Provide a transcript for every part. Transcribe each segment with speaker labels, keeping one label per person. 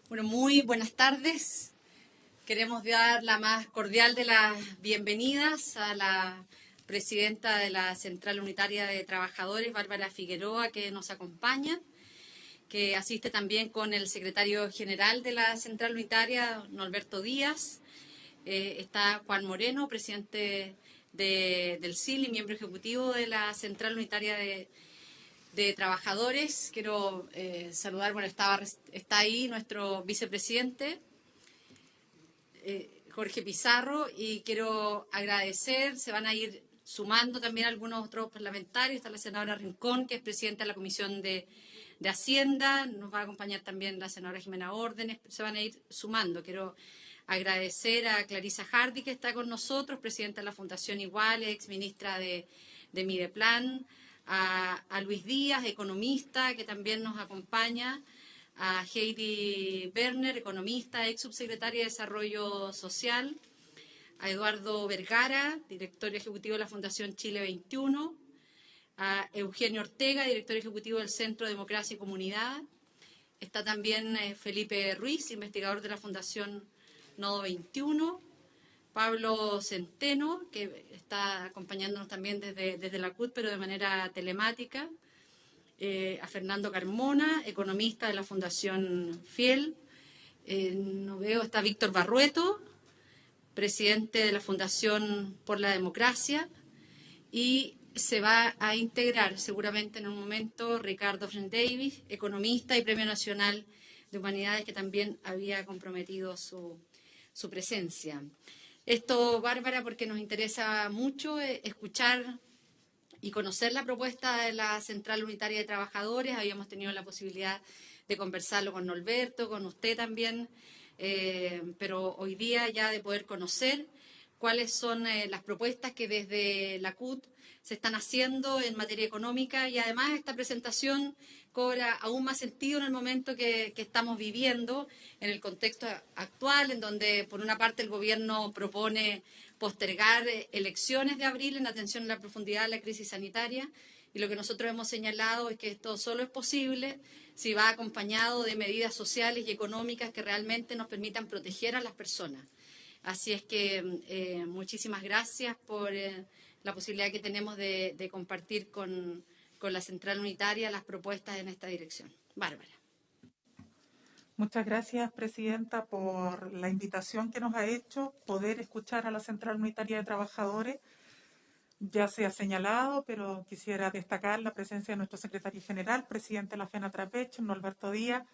Speaker 1: Bueno, muy buenas tardes. Queremos dar la más cordial de las bienvenidas a la presidenta de la Central Unitaria de Trabajadores, Bárbara Figueroa, que nos acompaña, que asiste también con el secretario general de la Central Unitaria, Norberto Díaz. Está Juan Moreno, presidente del CIL y miembro ejecutivo de la Central Unitaria de Trabajadores. Quiero saludar, bueno, está ahí nuestro vicepresidente, Jorge Pizarro, y quiero agradecer, se van a ir sumando también algunos otros parlamentarios, está la senadora Rincón, que es presidenta de la Comisión de Hacienda, nos va a acompañar también la senadora Jimena Órdenes, se van a ir sumando. Quiero agradecer a Clarisa Hardy, que está con nosotros, presidenta de la Fundación Iguales, exministra de Mideplan, a Luis Díaz, economista, que también nos acompaña, a Heidi Berner, economista, ex subsecretaria de Desarrollo Social, a Eduardo Vergara, director ejecutivo de la Fundación Chile 21, a Eugenio Ortega, director ejecutivo del Centro Democracia y Comunidad. Está también Felipe Ruiz, investigador de la Fundación Nodo 21, Pablo Centeno, que está acompañándonos también desde la CUT, pero de manera telemática, a Fernando Carmona, economista de la Fundación Fiel. No veo, está Víctor Barrueto, presidente de la Fundación por la Democracia, y se va a integrar seguramente en un momento Ricardo Fren Davis, economista y Premio Nacional de Humanidades, que también había comprometido su presencia. Esto, Bárbara, porque nos interesa mucho escuchar y conocer la propuesta de la Central Unitaria de Trabajadores. Habíamos tenido la posibilidad de conversarlo con Norberto, con usted también, pero hoy día ya de poder conocer cuáles son las propuestas que desde la CUT se están haciendo en materia económica, y además esta presentación cobra aún más sentido en el momento que estamos viviendo, en el contexto actual, en donde por una parte el gobierno propone postergar elecciones de abril en atención a la profundidad de la crisis sanitaria, y lo que nosotros hemos señalado es que esto solo es posible si va acompañado de medidas sociales y económicas que realmente nos permitan proteger a las personas. Así es que muchísimas gracias por la posibilidad que tenemos de compartir con la Central Unitaria las propuestas en esta dirección. Bárbara.
Speaker 2: Muchas gracias, Presidenta, por la invitación que nos ha hecho poder escuchar a la Central Unitaria de Trabajadores. Ya se ha señalado, pero quisiera destacar la presencia de nuestro secretario general, presidente de la FENATRAPECH, Norberto Díaz,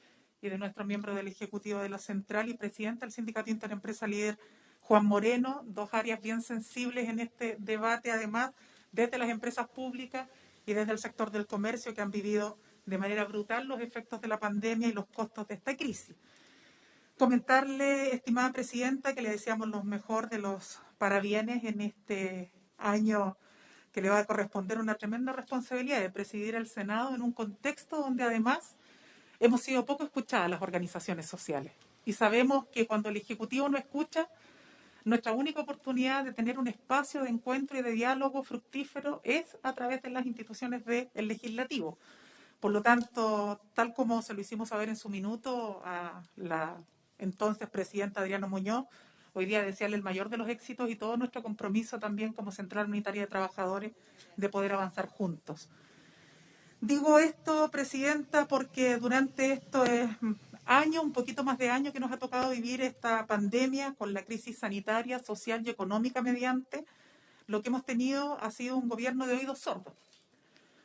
Speaker 2: y de nuestro miembro del Ejecutivo de la Central y presidente del Sindicato Interempresa Líder, Juan Moreno, dos áreas bien sensibles en este debate, además, desde las empresas públicas y desde el sector del comercio, que han vivido de manera brutal los efectos de la pandemia y los costos de esta crisis. Comentarle, estimada Presidenta, que le deseamos lo mejor de los parabienes en este año que le va a corresponder una tremenda responsabilidad de presidir el Senado en un contexto donde además hemos sido poco escuchadas las organizaciones sociales. Y sabemos que cuando el Ejecutivo no escucha, nuestra única oportunidad de tener un espacio de encuentro y de diálogo fructífero es a través de las instituciones del Legislativo. Por lo tanto, tal como se lo hicimos saber en su minuto a la entonces presidenta Adriana Muñoz, hoy día desearle el mayor de los éxitos y todo nuestro compromiso también como Central Unitaria de Trabajadores de poder avanzar juntos. Digo esto, Presidenta, porque durante estos años, un poquito más de año que nos ha tocado vivir esta pandemia con la crisis sanitaria, social y económica mediante, lo que hemos tenido ha sido un gobierno de oídos sordos.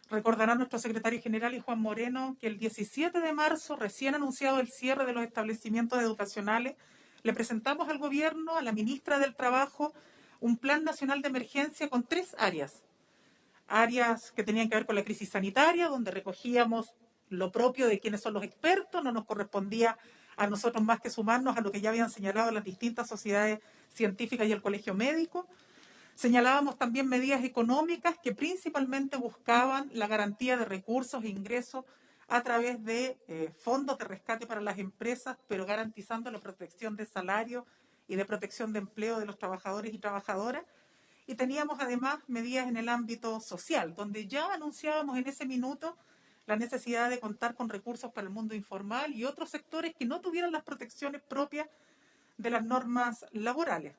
Speaker 2: Recordará nuestro secretario general y Juan Moreno que el 17 de marzo, recién anunciado el cierre de los establecimientos educacionales, le presentamos al gobierno, a la ministra del Trabajo, un plan nacional de emergencia con 3 áreas. Áreas que tenían que ver con la crisis sanitaria, donde recogíamos lo propio de quienes son los expertos, no nos correspondía a nosotros más que sumarnos a lo que ya habían señalado las distintas sociedades científicas y el Colegio Médico. Señalábamos también medidas económicas que principalmente buscaban la garantía de recursos e ingresos a través de fondos de rescate para las empresas, pero garantizando la protección de salario y de protección de empleo de los trabajadores y trabajadoras. Y teníamos además medidas en el ámbito social, donde ya anunciábamos en ese minuto la necesidad de contar con recursos para el mundo informal y otros sectores que no tuvieran las protecciones propias de las normas laborales.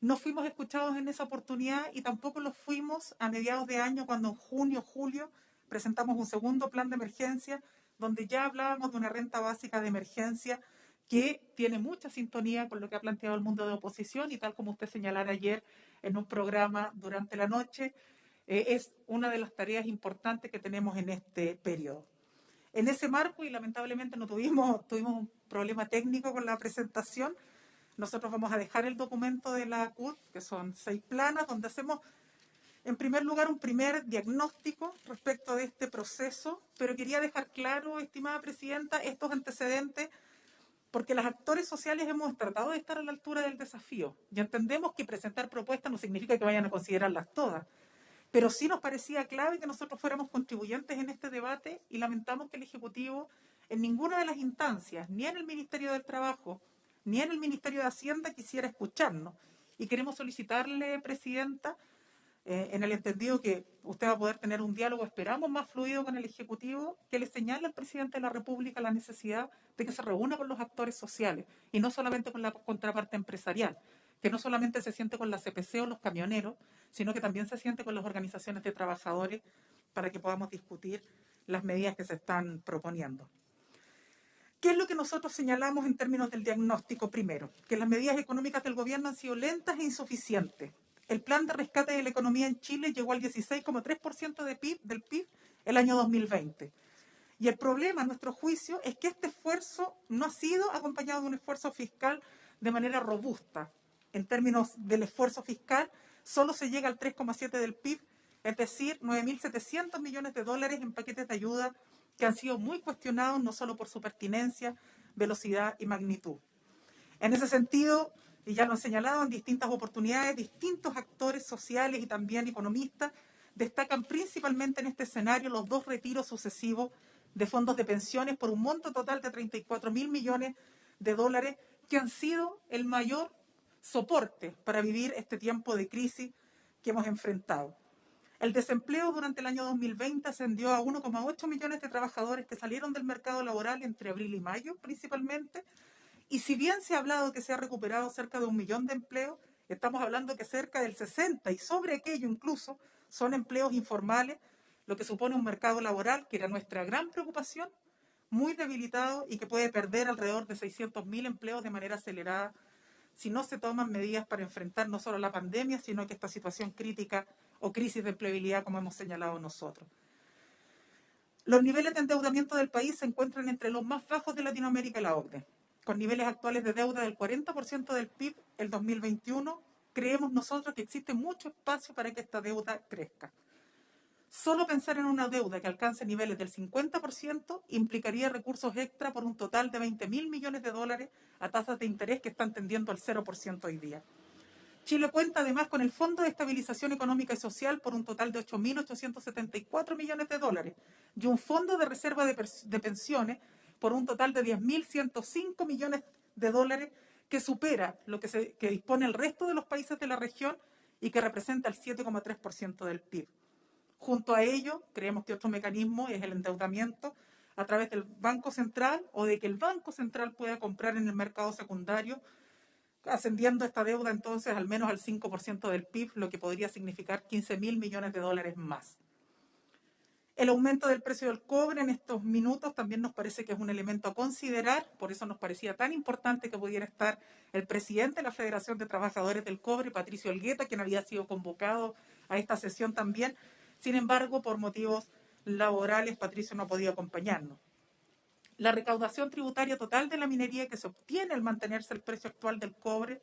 Speaker 2: No fuimos escuchados en esa oportunidad y tampoco lo fuimos a mediados de año cuando en junio, julio presentamos un segundo plan de emergencia donde ya hablábamos de una renta básica de emergencia que tiene mucha sintonía con lo que ha planteado el mundo de oposición y tal como usted señalara ayer en un programa durante la noche, es una de las tareas importantes que tenemos en este periodo. En ese marco, y lamentablemente tuvimos un problema técnico con la presentación, nosotros vamos a dejar el documento de la CUT, que son 6 planas, donde hacemos, en primer lugar, un primer diagnóstico respecto de este proceso, pero quería dejar claro, estimada presidenta, estos antecedentes, porque los actores sociales hemos tratado de estar a la altura del desafío. Y entendemos que presentar propuestas no significa que vayan a considerarlas todas, pero sí nos parecía clave que nosotros fuéramos contribuyentes en este debate y lamentamos que el Ejecutivo en ninguna de las instancias, ni en el Ministerio del Trabajo, ni en el Ministerio de Hacienda quisiera escucharnos. Y queremos solicitarle, Presidenta, en el entendido que usted va a poder tener un diálogo, esperamos, más fluido con el Ejecutivo, que le señale al Presidente de la República la necesidad de que se reúna con los actores sociales y no solamente con la contraparte empresarial, que no solamente se siente con la CPC o los camioneros, sino que también se siente con las organizaciones de trabajadores para que podamos discutir las medidas que se están proponiendo. ¿Qué es lo que nosotros señalamos en términos del diagnóstico primero? Que las medidas económicas del gobierno han sido lentas e insuficientes. El plan de rescate de la economía en Chile llegó al 16,3% del PIB el año 2020. Y el problema, a nuestro juicio, es que este esfuerzo no ha sido acompañado de un esfuerzo fiscal de manera robusta. En términos del esfuerzo fiscal, solo se llega al 3,7% del PIB, es decir, 9.700 millones de dólares en paquetes de ayuda que han sido muy cuestionados no solo por su pertinencia, velocidad y magnitud. En ese sentido, y ya lo han señalado en distintas oportunidades, distintos actores sociales y también economistas destacan principalmente en este escenario los 2 retiros sucesivos de fondos de pensiones por un monto total de 34.000 millones de dólares que han sido el mayor soporte para vivir este tiempo de crisis que hemos enfrentado. El desempleo durante el año 2020 ascendió a 1,8 millones de trabajadores que salieron del mercado laboral entre abril y mayo principalmente. Y si bien se ha hablado que se ha recuperado cerca de 1 millón de empleos, estamos hablando que cerca del 60% y sobre aquello incluso son empleos informales, lo que supone un mercado laboral, que era nuestra gran preocupación, muy debilitado y que puede perder alrededor de 600.000 empleos de manera acelerada si no se toman medidas para enfrentar no solo la pandemia, sino que esta situación crítica o crisis de empleabilidad, como hemos señalado nosotros. Los niveles de endeudamiento del país se encuentran entre los más bajos de Latinoamérica y la OCDE. Con niveles actuales de deuda del 40% del PIB el 2021, creemos nosotros que existe mucho espacio para que esta deuda crezca. Solo pensar en una deuda que alcance niveles del 50% implicaría recursos extra por un total de 20.000 millones de dólares a tasas de interés que están tendiendo al 0% hoy día. Chile cuenta además con el Fondo de Estabilización Económica y Social por un total de 8.874 millones de dólares y un Fondo de Reserva de Pensiones por un total de 10.105 millones de dólares que supera lo que dispone el resto de los países de la región y que representa el 7,3% del PIB. Junto a ello, creemos que otro mecanismo es el endeudamiento a través del Banco Central o de que el Banco Central pueda comprar en el mercado secundario, ascendiendo esta deuda entonces al menos al 5% del PIB, lo que podría significar 15.000 millones de dólares más. El aumento del precio del cobre en estos minutos también nos parece que es un elemento a considerar, por eso nos parecía tan importante que pudiera estar el presidente de la Federación de Trabajadores del Cobre, Patricio Elgueta, quien había sido convocado a esta sesión también. Sin embargo, por motivos laborales, Patricio no ha podido acompañarnos. La recaudación tributaria total de la minería que se obtiene al mantenerse el precio actual del cobre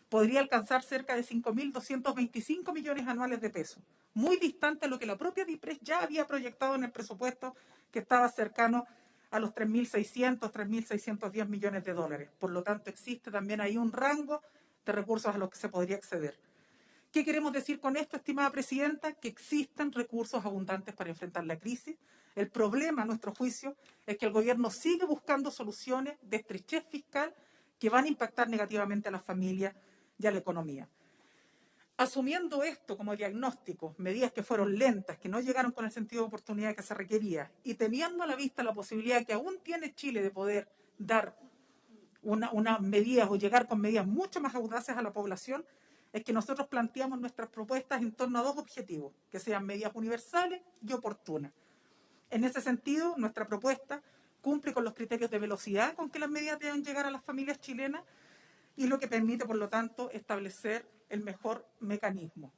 Speaker 2: podría alcanzar cerca de 5.225 millones anuales de pesos, muy distante a lo que la propia DIPRES ya había proyectado en el presupuesto, que estaba cercano a los 3.600, 3.610 millones de dólares. Por lo tanto, existe también ahí un rango de recursos a los que se podría acceder. ¿Qué queremos decir con esto, estimada presidenta? Que existen recursos abundantes para enfrentar la crisis. El problema, a nuestro juicio, es que el gobierno sigue buscando soluciones de estrechez fiscal que van a impactar negativamente a las familias y a la economía. Asumiendo esto como diagnóstico, medidas que fueron lentas, que no llegaron con el sentido de oportunidad que se requería, y teniendo a la vista la posibilidad que aún tiene Chile de poder dar unas medidas o llegar con medidas mucho más audaces a la población, es que nosotros planteamos nuestras propuestas en torno a dos objetivos, que sean medidas universales y oportunas. En ese sentido, nuestra propuesta cumple con los criterios de velocidad con que las medidas deben llegar a las familias chilenas y lo que permite, por lo tanto, establecer el mejor mecanismo.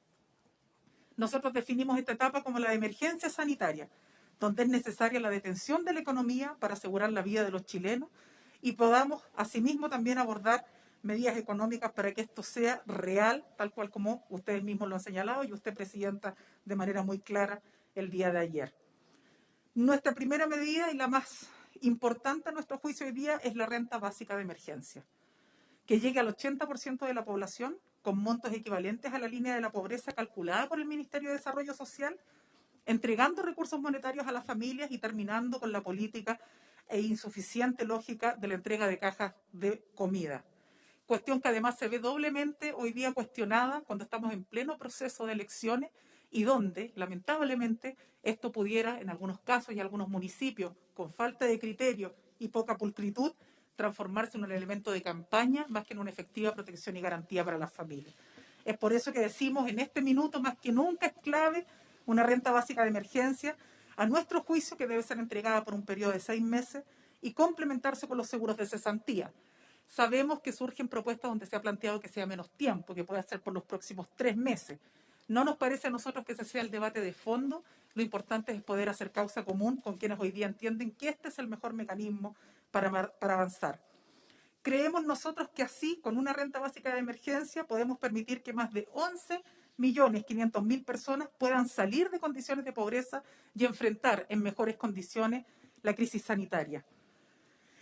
Speaker 2: Nosotros definimos esta etapa como la de emergencia sanitaria, donde es necesaria la detención de la economía para asegurar la vida de los chilenos y podamos, asimismo, también abordar medidas económicas para que esto sea real, tal cual como ustedes mismos lo han señalado y usted, Presidenta, de manera muy clara el día de ayer. Nuestra primera medida y la más importante a nuestro juicio hoy día es la renta básica de emergencia, que llegue al 80% de la población con montos equivalentes a la línea de la pobreza calculada por el Ministerio de Desarrollo Social, entregando recursos monetarios a las familias y terminando con la política e insuficiente lógica de la entrega de cajas de comida. Cuestión que además se ve doblemente hoy día cuestionada cuando estamos en pleno proceso de elecciones y donde, lamentablemente, esto pudiera, en algunos casos y algunos municipios, con falta de criterio y poca pulcritud, transformarse en un elemento de campaña más que en una efectiva protección y garantía para las familias. Es por eso que decimos, en este minuto más que nunca es clave una renta básica de emergencia, a nuestro juicio que debe ser entregada por un periodo de 6 meses y complementarse con los seguros de cesantía. Sabemos que surgen propuestas donde se ha planteado que sea menos tiempo, que pueda ser por los próximos 3 meses. No nos parece a nosotros que ese sea el debate de fondo. Lo importante es poder hacer causa común con quienes hoy día entienden que este es el mejor mecanismo para avanzar. Creemos nosotros que así, con una renta básica de emergencia, podemos permitir que más de 11.500.000 personas puedan salir de condiciones de pobreza y enfrentar en mejores condiciones la crisis sanitaria.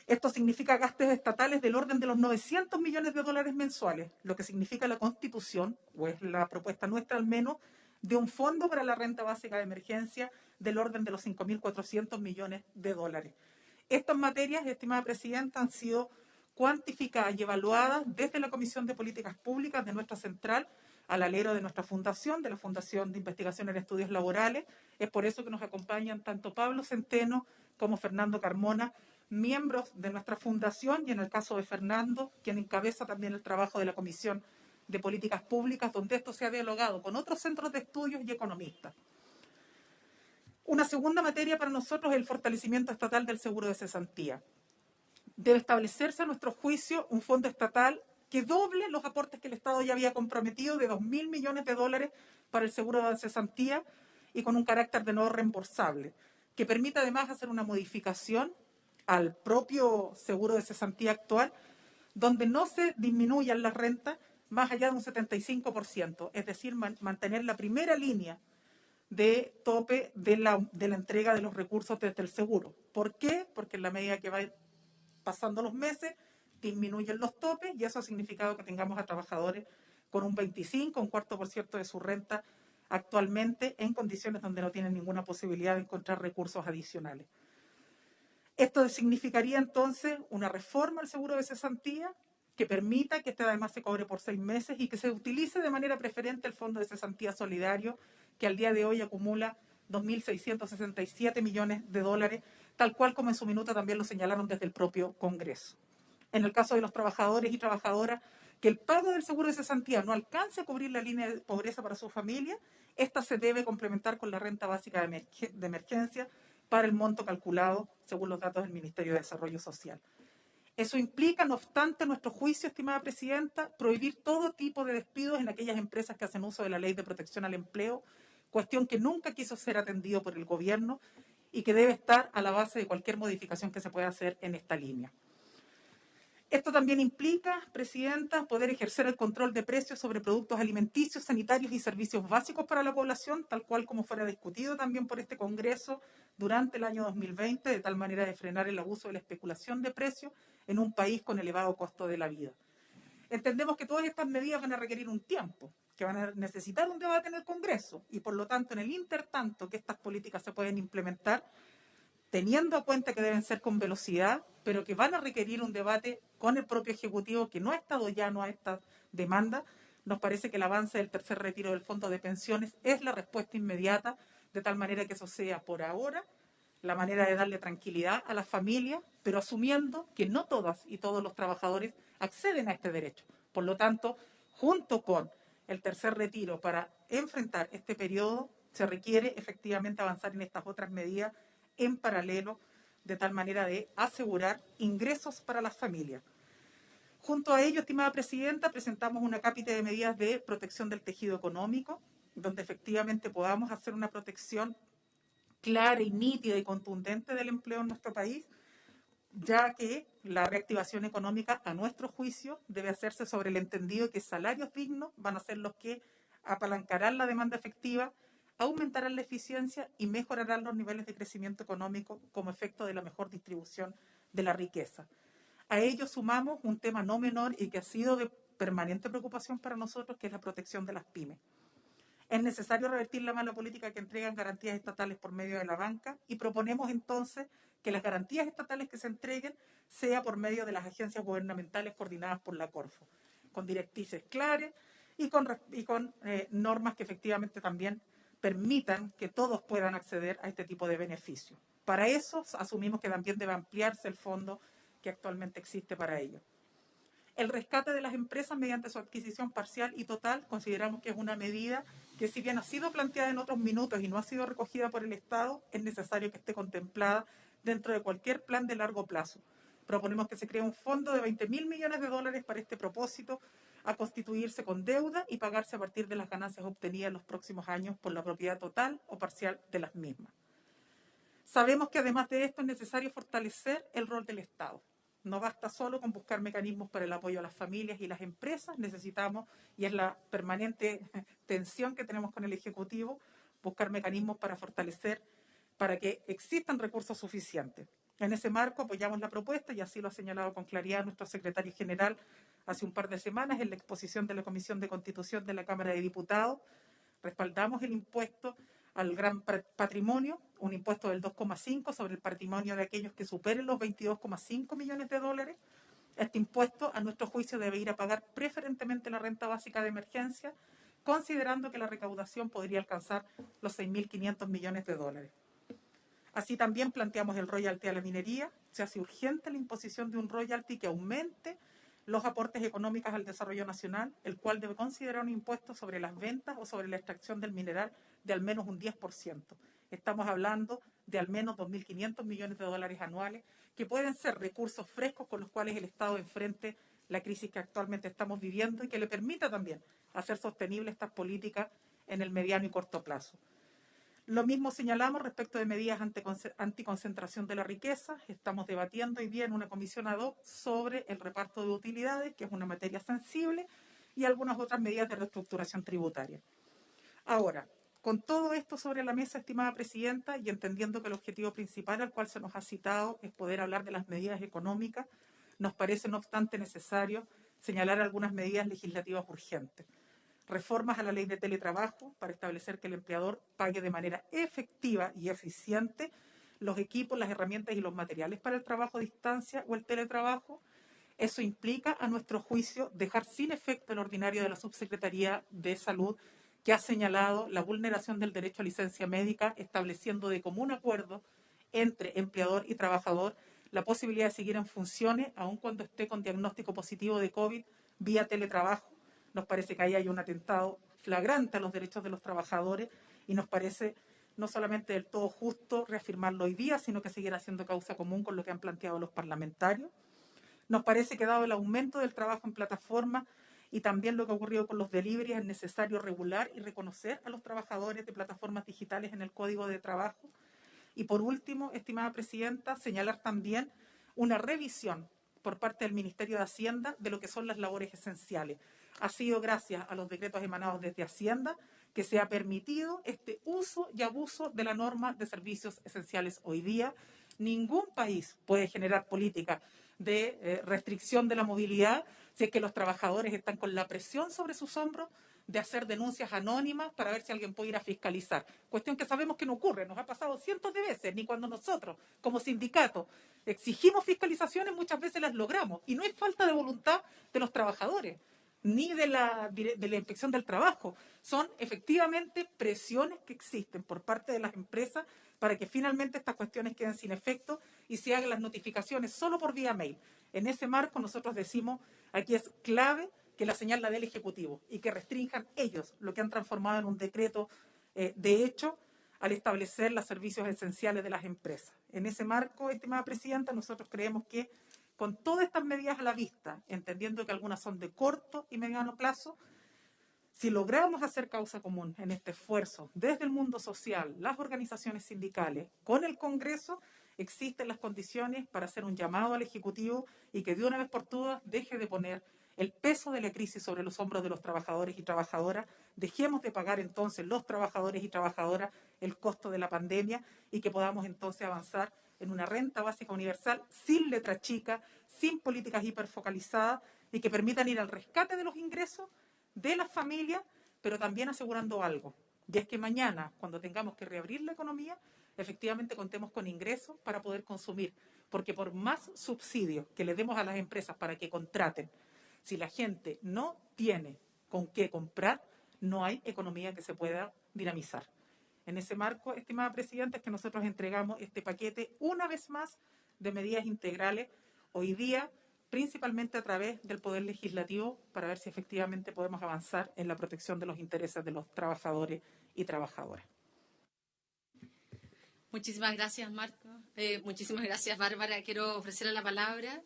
Speaker 2: Esto significa gastos estatales del orden de los 900 millones de dólares mensuales, lo que significa la constitución, o es la propuesta nuestra al menos, de un fondo para la renta básica de emergencia del orden de los 5.400 millones de dólares. Estas materias, estimada Presidenta, han sido cuantificadas y evaluadas desde la Comisión de Políticas Públicas de nuestra central al alero de nuestra fundación, de la Fundación de Investigación en Estudios Laborales. Es por eso que nos acompañan tanto Pablo Centeno como Fernando Carmona, miembros de nuestra fundación, y en el caso de Fernando, quien encabeza también el trabajo de la Comisión de Políticas Públicas, donde esto se ha dialogado con otros centros de estudios y economistas. Una segunda materia para nosotros es el fortalecimiento estatal del seguro de cesantía. Debe establecerse, a nuestro juicio, un fondo estatal que doble los aportes que el Estado ya había comprometido de 2.000 millones de dólares para el seguro de cesantía y con un carácter de no reembolsable, que permita además hacer una modificación al propio seguro de cesantía actual, donde no se disminuyan las rentas más allá de un 75%, es decir, mantener la primera línea de tope de la entrega de los recursos desde el seguro. ¿Por qué? Porque en la medida que va pasando los meses, disminuyen los topes y eso ha significado que tengamos a trabajadores con un 25, un cuarto por ciento de su renta actualmente en condiciones donde no tienen ninguna posibilidad de encontrar recursos adicionales. Esto significaría entonces una reforma al seguro de cesantía que permita que este además se cobre por 6 meses y que se utilice de manera preferente el Fondo de Cesantía Solidario, que al día de hoy acumula 2.667 millones de dólares, tal cual como en su minuto también lo señalaron desde el propio Congreso. En el caso de los trabajadores y trabajadoras, que el pago del seguro de cesantía no alcance a cubrir la línea de pobreza para su familia, esta se debe complementar con la renta básica de emergencia para el monto calculado según los datos del Ministerio de Desarrollo Social. Eso implica, no obstante, a nuestro juicio, estimada Presidenta, prohibir todo tipo de despidos en aquellas empresas que hacen uso de la Ley de Protección al Empleo, cuestión que nunca quiso ser atendido por el Gobierno y que debe estar a la base de cualquier modificación que se pueda hacer en esta línea. Esto también implica, Presidenta, poder ejercer el control de precios sobre productos alimenticios, sanitarios y servicios básicos para la población, tal cual como fuera discutido también por este Congreso durante el año 2020, de tal manera de frenar el abuso de la especulación de precios en un país con elevado costo de la vida. Entendemos que todas estas medidas van a requerir un tiempo, que van a necesitar un debate en el Congreso y, por lo tanto, en el intertanto que estas políticas se pueden implementar, teniendo en cuenta que deben ser con velocidad, pero que van a requerir un debate con el propio Ejecutivo que no ha estado llano a esta demanda, Nos parece que el avance del tercer retiro del fondo de pensiones es la respuesta inmediata, de tal manera que eso sea por ahora la manera de darle tranquilidad a las familias, pero asumiendo que no todas y todos los trabajadores acceden a este derecho. Por lo tanto, junto con el tercer retiro para enfrentar este periodo, se requiere efectivamente avanzar en estas otras medidas en paralelo, de tal manera de asegurar ingresos para las familias. Junto a ello, estimada presidenta, presentamos una cápita de medidas de protección del tejido económico, donde efectivamente podamos hacer una protección clara y nítida y contundente del empleo en nuestro país, ya que la reactivación económica, a nuestro juicio, debe hacerse sobre el entendido que salarios dignos van a ser los que apalancarán la demanda efectiva, aumentarán la eficiencia y mejorarán los niveles de crecimiento económico como efecto de la mejor distribución de la riqueza. A ello sumamos un tema no menor y que ha sido de permanente preocupación para nosotros, que es la protección de las pymes. Es necesario revertir la mala política que entregan garantías estatales por medio de la banca y proponemos entonces que las garantías estatales que se entreguen sea por medio de las agencias gubernamentales coordinadas por la Corfo, con directrices claras y con normas que efectivamente también permitan que todos puedan acceder a este tipo de beneficios. Para eso asumimos que también debe ampliarse el fondo que actualmente existe para ello. El rescate de las empresas mediante su adquisición parcial y total consideramos que es una medida que, si bien ha sido planteada en otros minutos y no ha sido recogida por el Estado, es necesario que esté contemplada dentro de cualquier plan de largo plazo. Proponemos que se cree un fondo de 20.000 millones de dólares para este propósito, a constituirse con deuda y pagarse a partir de las ganancias obtenidas en los próximos años por la propiedad total o parcial de las mismas. Sabemos que además de esto es necesario fortalecer el rol del Estado. No basta solo con buscar mecanismos para el apoyo a las familias y las empresas, necesitamos, y es la permanente tensión que tenemos con el Ejecutivo, buscar mecanismos para fortalecer, para que existan recursos suficientes. En ese marco apoyamos la propuesta, y así lo ha señalado con claridad nuestro secretario general hace un par de semanas en la exposición de la Comisión de Constitución de la Cámara de Diputados. Respaldamos el impuesto al gran patrimonio, un impuesto del 2,5 sobre el patrimonio de aquellos que superen los 22,5 millones de dólares. Este impuesto, a nuestro juicio, debe ir a pagar preferentemente la renta básica de emergencia, considerando que la recaudación podría alcanzar los 6.500 millones de dólares. Así también planteamos el royalty a la minería. Se hace urgente la imposición de un royalty que aumente los aportes económicos al desarrollo nacional, el cual debe considerar un impuesto sobre las ventas o sobre la extracción del mineral de al menos un 10%. Estamos hablando de al menos 2.500 millones de dólares anuales, que pueden ser recursos frescos con los cuales el Estado enfrente la crisis que actualmente estamos viviendo y que le permita también hacer sostenibles estas políticas en el mediano y corto plazo. Lo mismo señalamos respecto de medidas anticoncentración de la riqueza. Estamos debatiendo hoy día en una comisión ad hoc sobre el reparto de utilidades, que es una materia sensible, y algunas otras medidas de reestructuración tributaria. Ahora, con todo esto sobre la mesa, estimada presidenta, y entendiendo que el objetivo principal al cual se nos ha citado es poder hablar de las medidas económicas, nos parece no obstante necesario señalar algunas medidas legislativas urgentes. Reformas a la ley de teletrabajo para establecer que el empleador pague de manera efectiva y eficiente los equipos, las herramientas y los materiales para el trabajo a distancia o el teletrabajo. Eso implica, a nuestro juicio, dejar sin efecto el ordinario de la Subsecretaría de Salud, que ha señalado la vulneración del derecho a licencia médica, estableciendo de común acuerdo entre empleador y trabajador la posibilidad de seguir en funciones, aun cuando esté con diagnóstico positivo de COVID, vía teletrabajo. Nos parece que ahí hay un atentado flagrante a los derechos de los trabajadores y nos parece no solamente del todo justo reafirmarlo hoy día, sino que seguir haciendo causa común con lo que han planteado los parlamentarios. Nos parece que, dado el aumento del trabajo en plataforma y también lo que ha ocurrido con los deliveries, es necesario regular y reconocer a los trabajadores de plataformas digitales en el Código de Trabajo. Y por último, estimada presidenta, señalar también una revisión por parte del Ministerio de Hacienda de lo que son las labores esenciales. Ha sido gracias a los decretos emanados desde Hacienda que se ha permitido este uso y abuso de la norma de servicios esenciales hoy día. Ningún país puede generar políticas de restricción de la movilidad si es que los trabajadores están con la presión sobre sus hombros de hacer denuncias anónimas para ver si alguien puede ir a fiscalizar. Cuestión que sabemos que no ocurre, nos ha pasado cientos de veces, ni cuando nosotros, como sindicato, exigimos fiscalizaciones, muchas veces las logramos. Y no es falta de voluntad de los trabajadores. ni de la Inspección del Trabajo. Son efectivamente presiones que existen por parte de las empresas para que finalmente estas cuestiones queden sin efecto y se hagan las notificaciones solo por vía mail. En ese marco nosotros decimos, aquí es clave que la señal la dé el Ejecutivo y que restrinjan ellos lo que han transformado en un decreto de hecho al establecer los servicios esenciales de las empresas. En ese marco, estimada Presidenta, nosotros creemos que con todas estas medidas a la vista, entendiendo que algunas son de corto y mediano plazo, si logramos hacer causa común en este esfuerzo desde el mundo social, las organizaciones sindicales, con el Congreso, existen las condiciones para hacer un llamado al Ejecutivo y que de una vez por todas deje de poner el peso de la crisis sobre los hombros de los trabajadores y trabajadoras, dejemos de pagar entonces los trabajadores y trabajadoras el costo de la pandemia y que podamos entonces avanzar en una renta básica universal sin letra chica, sin políticas hiperfocalizadas y que permitan ir al rescate de los ingresos de las familias, pero también asegurando algo, y es que mañana, cuando tengamos que reabrir la economía, efectivamente contemos con ingresos para poder consumir, porque por más subsidios que le demos a las empresas para que contraten, si la gente no tiene con qué comprar, no hay economía que se pueda dinamizar. En ese marco, estimada Presidenta, es que nosotros entregamos este paquete una vez más de medidas integrales hoy día, principalmente a través del Poder Legislativo, para ver si efectivamente podemos avanzar en la protección de los intereses de los trabajadores y trabajadoras.
Speaker 1: Muchísimas gracias, Marco. Muchísimas gracias, Bárbara. Quiero ofrecerle la palabra.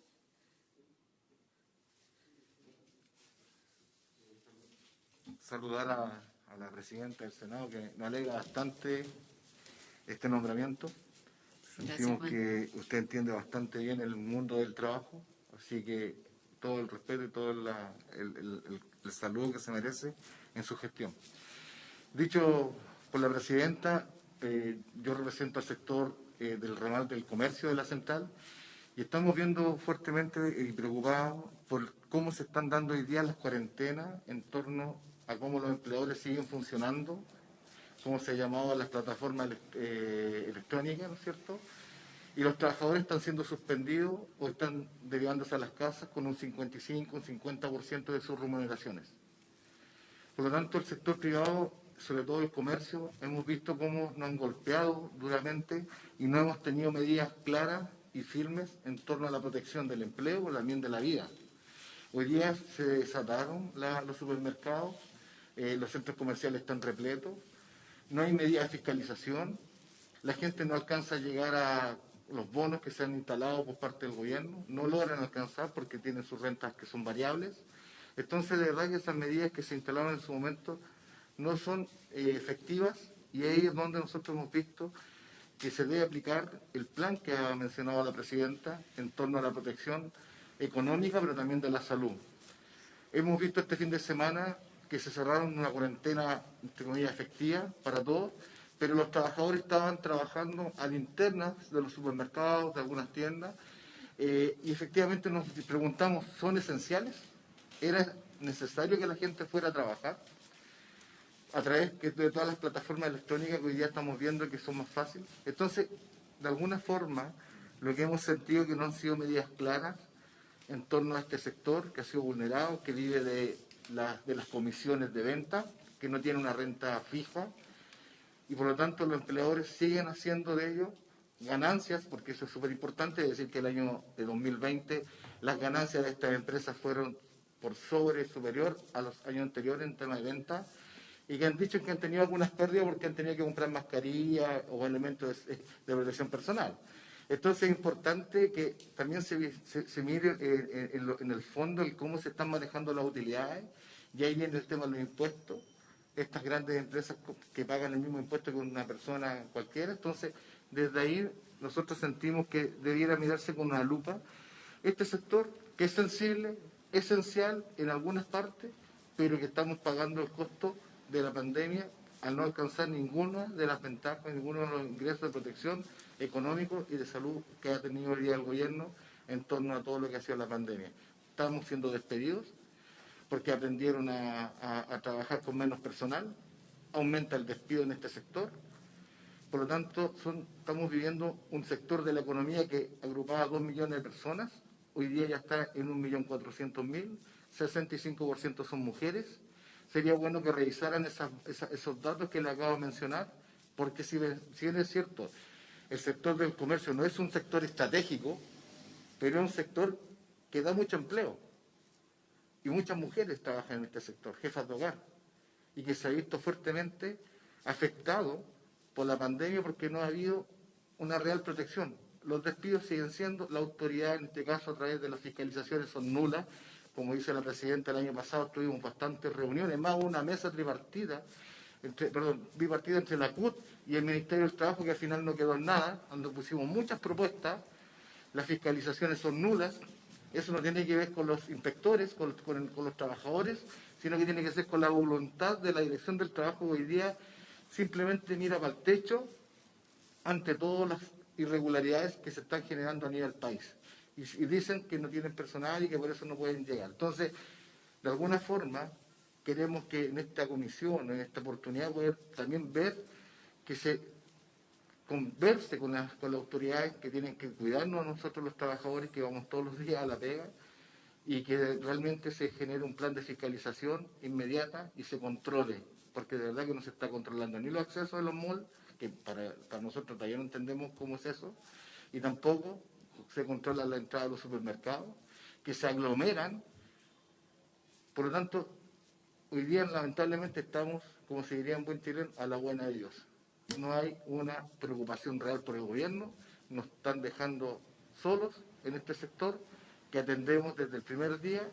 Speaker 3: Saludar a la presidenta del Senado, que me alegra bastante este nombramiento. Sentimos que usted entiende bastante bien el mundo del trabajo, así que todo el respeto y todo el saludo que se merece en su gestión. Dicho por la presidenta, yo represento al sector del ramal del comercio de la central y estamos viendo fuertemente y preocupados por cómo se están dando hoy día las cuarentenas en torno a cómo los empleadores siguen funcionando, cómo se ha llamado a las plataformas electrónicas, ¿no es cierto? Y los trabajadores están siendo suspendidos o están derivándose a las casas con un 55, un 50% de sus remuneraciones. Por lo tanto, el sector privado, sobre todo el comercio, hemos visto cómo nos han golpeado duramente y no hemos tenido medidas claras y firmes en torno a la protección del empleo o también de la vida. Hoy día se desataron los supermercados, los centros comerciales están repletos, no hay medidas de fiscalización, la gente no alcanza a llegar a los bonos que se han instalado por parte del gobierno, no logran alcanzar porque tienen sus rentas que son variables. Entonces, de verdad que esas medidas que se instalaron en su momento no son efectivas y ahí es donde nosotros hemos visto que se debe aplicar el plan que ha mencionado la presidenta en torno a la protección económica, pero también de la salud. Hemos visto este fin de semana que se cerraron una cuarentena, entre comillas, efectiva para todos, pero los trabajadores estaban trabajando a linternas de los supermercados, de algunas tiendas, y efectivamente nos preguntamos, ¿son esenciales? ¿Era necesario que la gente fuera a trabajar? A través de todas las plataformas electrónicas que hoy día estamos viendo que son más fáciles. Entonces, de alguna forma, lo que hemos sentido es que no han sido medidas claras en torno a este sector que ha sido vulnerado, que vive de las comisiones de venta, que no tiene una renta fija, y por lo tanto los empleadores siguen haciendo de ello ganancias, porque eso es súper importante, es decir, que el año de 2020 las ganancias de estas empresas fueron superior a los años anteriores en tema de venta, y que han dicho que han tenido algunas pérdidas porque han tenido que comprar mascarillas o elementos de protección personal. Entonces es importante que también se mire en el fondo el cómo se están manejando las utilidades, y ahí viene el tema de los impuestos, estas grandes empresas que pagan el mismo impuesto que una persona cualquiera. Entonces, desde ahí nosotros sentimos que debiera mirarse con una lupa este sector que es sensible, esencial en algunas partes, pero que estamos pagando el costo de la pandemia al no alcanzar ninguna de las ventajas, ninguno de los ingresos de protección económicos y de salud que ha tenido hoy día el gobierno en torno a todo lo que ha sido la pandemia. Estamos siendo despedidos porque aprendieron a trabajar con menos personal, aumenta el despido en este sector. Por lo tanto, estamos viviendo un sector de la economía que agrupaba a 2 millones de personas, hoy día ya está en 1.400.000, 65% son mujeres. Sería bueno que revisaran esos datos que le acabo de mencionar, porque si bien es cierto, el sector del comercio no es un sector estratégico, pero es un sector que da mucho empleo. Y muchas mujeres trabajan en este sector, jefas de hogar, y que se ha visto fuertemente afectado por la pandemia porque no ha habido una real protección. Los despidos siguen siendo, la autoridad en este caso a través de las fiscalizaciones son nulas. Como dice la presidenta, el año pasado tuvimos bastantes reuniones, más una mesa bipartita entre la CUT y el Ministerio del Trabajo, que al final no quedó en nada, donde pusimos muchas propuestas. Las fiscalizaciones son nulas. Eso no tiene que ver con los inspectores, con los trabajadores, sino que tiene que ver con la voluntad de la Dirección del Trabajo, que hoy día simplemente mira para el techo ante todas las irregularidades que se están generando a nivel país. Y dicen que no tienen personal y que por eso no pueden llegar. Entonces, de alguna forma, queremos que en esta comisión, en esta oportunidad, poder también ver que se converse con las autoridades que tienen que cuidarnos a nosotros los trabajadores, que vamos todos los días a la pega, y que realmente se genere un plan de fiscalización inmediata y se controle, porque de verdad que no se está controlando ni los accesos de los malls, que para nosotros todavía no entendemos cómo es eso, y tampoco se controla la entrada de los supermercados, que se aglomeran. Por lo tanto, hoy día lamentablemente estamos, como se diría en buen chileno, a la buena de Dios. No hay una preocupación real por el gobierno, nos están dejando solos en este sector, que atendemos desde el primer día,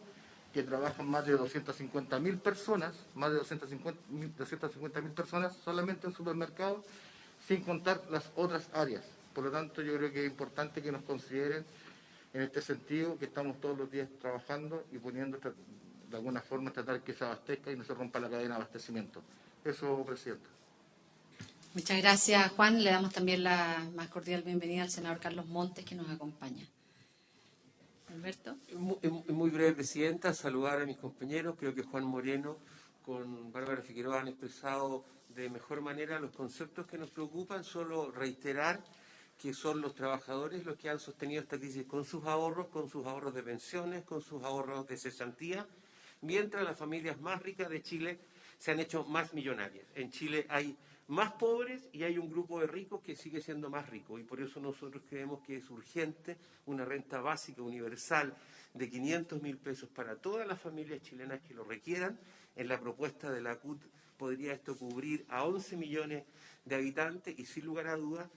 Speaker 3: que trabajan más de 250.000 personas, más de 250.000 personas solamente en supermercados, sin contar las otras áreas. Por lo tanto, yo creo que es importante que nos consideren en este sentido, que estamos todos los días trabajando y poniendo de alguna forma tratar que se abastezca y no se rompa la cadena de abastecimiento. Eso, presidente.
Speaker 1: Muchas gracias, Juan. Le damos también la más cordial bienvenida al senador Carlos Montes, que nos acompaña. Alberto.
Speaker 4: Muy breve, presidenta, saludar a mis compañeros. Creo que Juan Moreno con Bárbara Figueroa han expresado de mejor manera los conceptos que nos preocupan. Solo reiterar que son los trabajadores los que han sostenido esta crisis con sus ahorros de pensiones, con sus ahorros de cesantía, mientras las familias más ricas de Chile se han hecho más millonarias. En Chile hay más pobres y hay un grupo de ricos que sigue siendo más rico, y por eso nosotros creemos que es urgente una renta básica universal de 500.000 pesos para todas las familias chilenas que lo requieran. En la propuesta de la CUT podría esto cubrir a 11 millones de habitantes, y sin lugar a dudas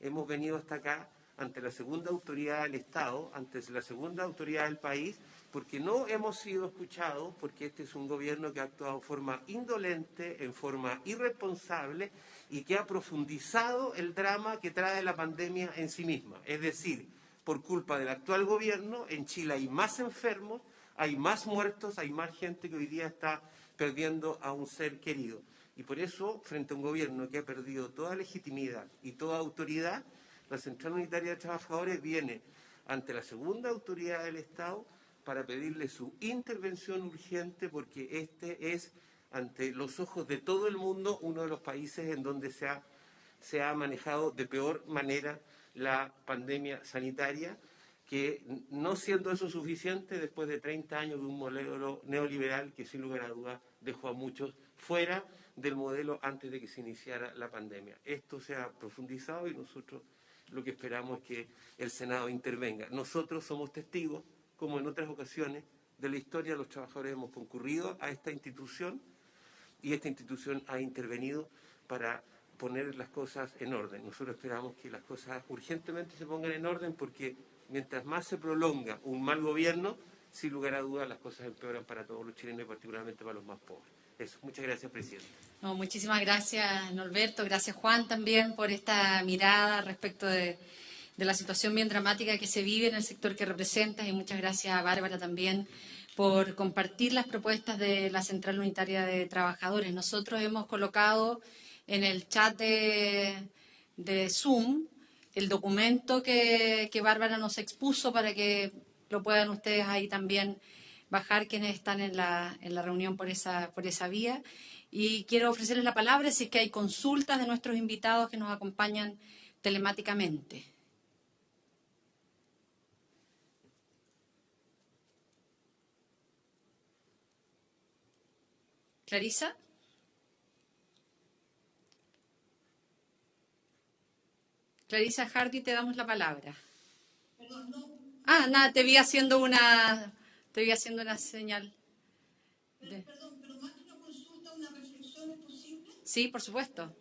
Speaker 4: hemos venido hasta acá ante la segunda autoridad del Estado, ante la segunda autoridad del país, porque no hemos sido escuchados, porque este es un gobierno que ha actuado en forma indolente, en forma irresponsable, y que ha profundizado el drama que trae la pandemia en sí misma. Es decir, por culpa del actual gobierno, en Chile hay más enfermos, hay más muertos, hay más gente que hoy día está perdiendo a un ser querido. Y por eso, frente a un gobierno que ha perdido toda legitimidad y toda autoridad, la Central Unitaria de Trabajadores viene ante la segunda autoridad del Estado para pedirle su intervención urgente, porque este es, ante los ojos de todo el mundo, uno de los países en donde se ha manejado de peor manera la pandemia sanitaria, que no siendo eso suficiente, después de 30 años de un modelo neoliberal que sin lugar a dudas dejó a muchos fuera del modelo antes de que se iniciara la pandemia. Esto se ha profundizado y nosotros lo que esperamos es que el Senado intervenga. Nosotros somos testigos, como en otras ocasiones de la historia, los trabajadores hemos concurrido a esta institución y esta institución ha intervenido para poner las cosas en orden. Nosotros esperamos que las cosas urgentemente se pongan en orden, porque mientras más se prolonga un mal gobierno, sin lugar a dudas las cosas empeoran para todos los chilenos y particularmente para los más pobres. Eso. Muchas gracias, presidente.
Speaker 1: No, muchísimas gracias, Norberto. Gracias, Juan, también por esta mirada respecto de la situación bien dramática que se vive en el sector que representas, y muchas gracias a Bárbara también por compartir las propuestas de la Central Unitaria de Trabajadores. Nosotros hemos colocado en el chat de Zoom el documento que Bárbara nos expuso para que lo puedan ustedes ahí también bajar, quienes están en la reunión por esa vía. Y quiero ofrecerles la palabra si es que hay consultas de nuestros invitados que nos acompañan telemáticamente. Clarisa. Clarisa Hardy, te damos la palabra.
Speaker 5: Perdón, no.
Speaker 1: Ah, nada, te vi haciendo una señal.
Speaker 5: Perdón, pero más que una consulta, una reflexión, ¿es posible?
Speaker 1: Sí, por supuesto.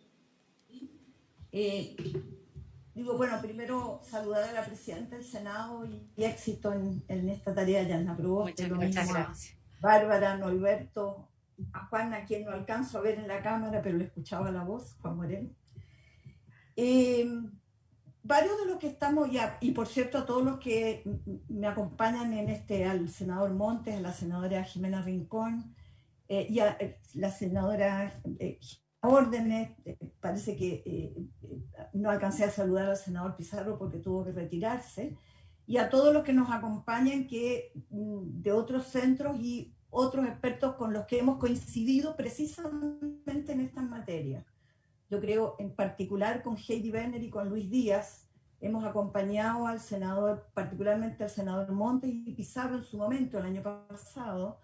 Speaker 5: Bueno, primero saludar a la presidenta del Senado y éxito en esta tarea, Yana Proboste.
Speaker 1: Muchas gracias.
Speaker 5: Bárbara, Norberto, a Juan, a quien no alcanzo a ver en la cámara, pero le escuchaba la voz, Juan Moreno. Varios de los que estamos ya, y por cierto a todos los que me acompañan al senador Montes, a la senadora Jimena Rincón, y a la senadora Órdenes, parece que no alcancé a saludar al senador Pizarro porque tuvo que retirarse, y a todos los que nos acompañan de otros centros y otros expertos con los que hemos coincidido precisamente en estas materias. Yo creo en particular con Heidi Berner y con Luis Díaz, hemos acompañado al senador, particularmente al senador Montes y Pizarro en su momento, el año pasado,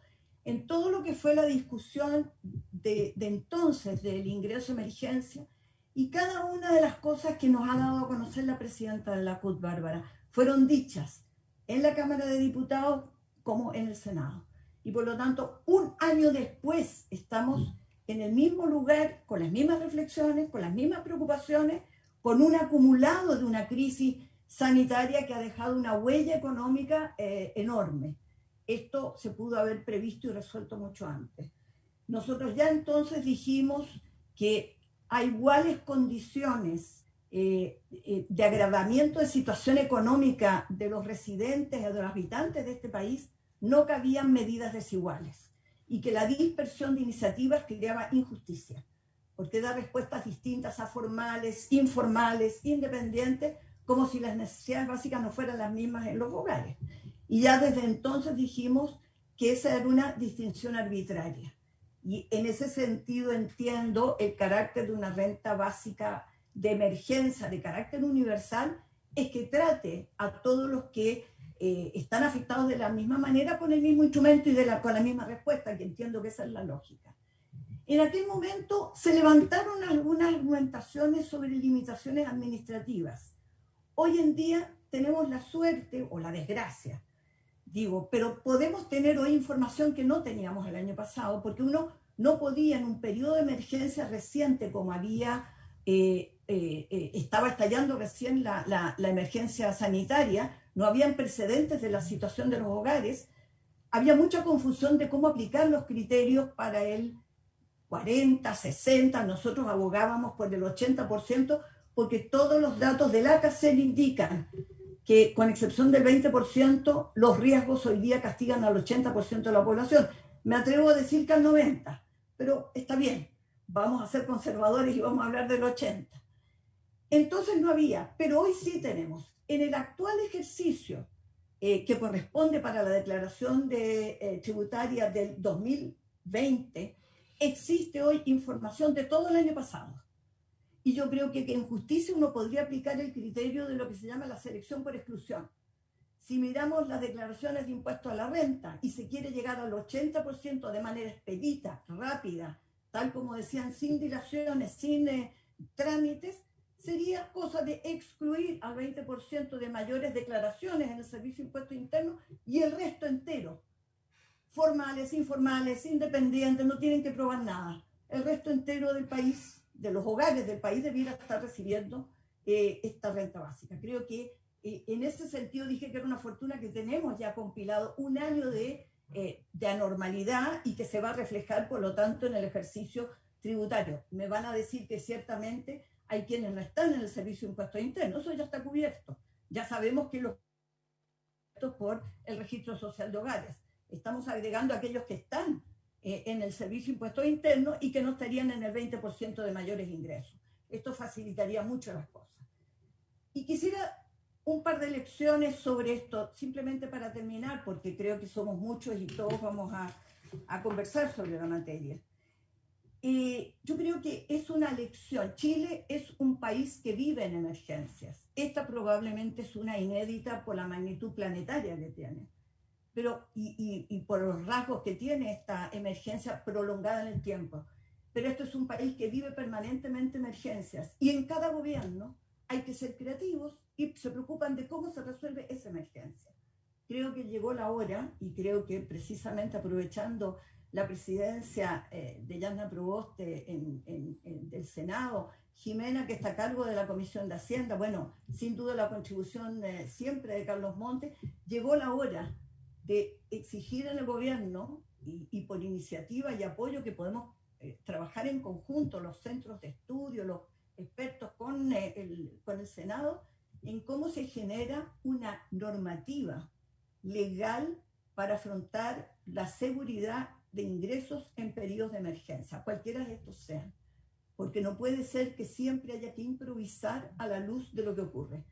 Speaker 5: en todo lo que fue la discusión de entonces del ingreso de emergencia, y cada una de las cosas que nos ha dado a conocer la presidenta de la CUT, Bárbara, fueron dichas en la Cámara de Diputados como en el Senado. Y por lo tanto, un año después estamos en el mismo lugar, con las mismas reflexiones, con las mismas preocupaciones, con un acumulado de una crisis sanitaria que ha dejado una huella económica enorme. Esto se pudo haber previsto y resuelto mucho antes. Nosotros ya entonces dijimos que a iguales condiciones de agravamiento de situación económica de los residentes o de los habitantes de este país, no cabían medidas desiguales, y que la dispersión de iniciativas creaba injusticia, porque da respuestas distintas a formales, informales, independientes, como si las necesidades básicas no fueran las mismas en los hogares. Y ya desde entonces dijimos que esa era una distinción arbitraria. Y en ese sentido entiendo el carácter de una renta básica de emergencia, de carácter universal, es que trate a todos los que están afectados de la misma manera, con el mismo instrumento y con la misma respuesta, que entiendo que esa es la lógica. En aquel momento se levantaron algunas argumentaciones sobre limitaciones administrativas. Hoy en día tenemos la suerte o la desgracia, pero podemos tener hoy información que no teníamos el año pasado, porque uno no podía en un periodo de emergencia reciente como estaba estallando recién la emergencia sanitaria, no habían precedentes de la situación de los hogares, había mucha confusión de cómo aplicar los criterios para el 40, 60, nosotros abogábamos por el 80%, porque todos los datos del ACACEL indican que, con excepción del 20%, los riesgos hoy día castigan al 80% de la población. Me atrevo a decir que al 90%, pero está bien, vamos a ser conservadores y vamos a hablar del 80%. Entonces no había, pero hoy sí tenemos. En el actual ejercicio que corresponde para la declaración tributaria del 2020, existe hoy información de todo el año pasado. Y yo creo que en justicia uno podría aplicar el criterio de lo que se llama la selección por exclusión. Si miramos las declaraciones de impuesto a la renta y se quiere llegar al 80% de manera expedita, rápida, tal como decían, sin dilaciones, sin trámites, sería cosa de excluir al 20% de mayores declaraciones en el Servicio de Impuestos Internos y el resto entero. Formales, informales, independientes, no tienen que probar nada. El resto entero del país, de los hogares del país, debiera estar recibiendo esta renta básica. Creo que en ese sentido dije que era una fortuna que tenemos ya compilado un año de anormalidad y que se va a reflejar, por lo tanto, en el ejercicio tributario. Me van a decir que ciertamente hay quienes no están en el Servicio de Impuestos Internos, eso ya está cubierto. Ya sabemos que los por el Registro Social de Hogares. Estamos agregando a aquellos que están en el Servicio de Impuestos Internos y que no estarían en el 20% de mayores ingresos. Esto facilitaría mucho las cosas. Y quisiera un par de lecciones sobre esto, simplemente para terminar, porque creo que somos muchos y todos vamos a conversar sobre la materia. Yo creo que es una lección. Chile es un país que vive en emergencias. Esta probablemente es una inédita por la magnitud planetaria que tiene. pero y por los rasgos que tiene esta emergencia prolongada en el tiempo. Pero esto es un país que vive permanentemente emergencias y en cada gobierno hay que ser creativos y se preocupan de cómo se resuelve esa emergencia. Creo que llegó la hora y creo que precisamente aprovechando la presidencia de Yana Proboste del Senado, Jimena, que está a cargo de la Comisión de Hacienda, bueno, sin duda la contribución siempre de Carlos Montes, llegó la hora de exigir al gobierno y por iniciativa y apoyo que podemos trabajar en conjunto los centros de estudio, los expertos con el Senado, en cómo se genera una normativa legal para afrontar la seguridad de ingresos en periodos de emergencia, cualquiera de estos sean, porque no puede ser que siempre haya que improvisar a la luz de lo que ocurre.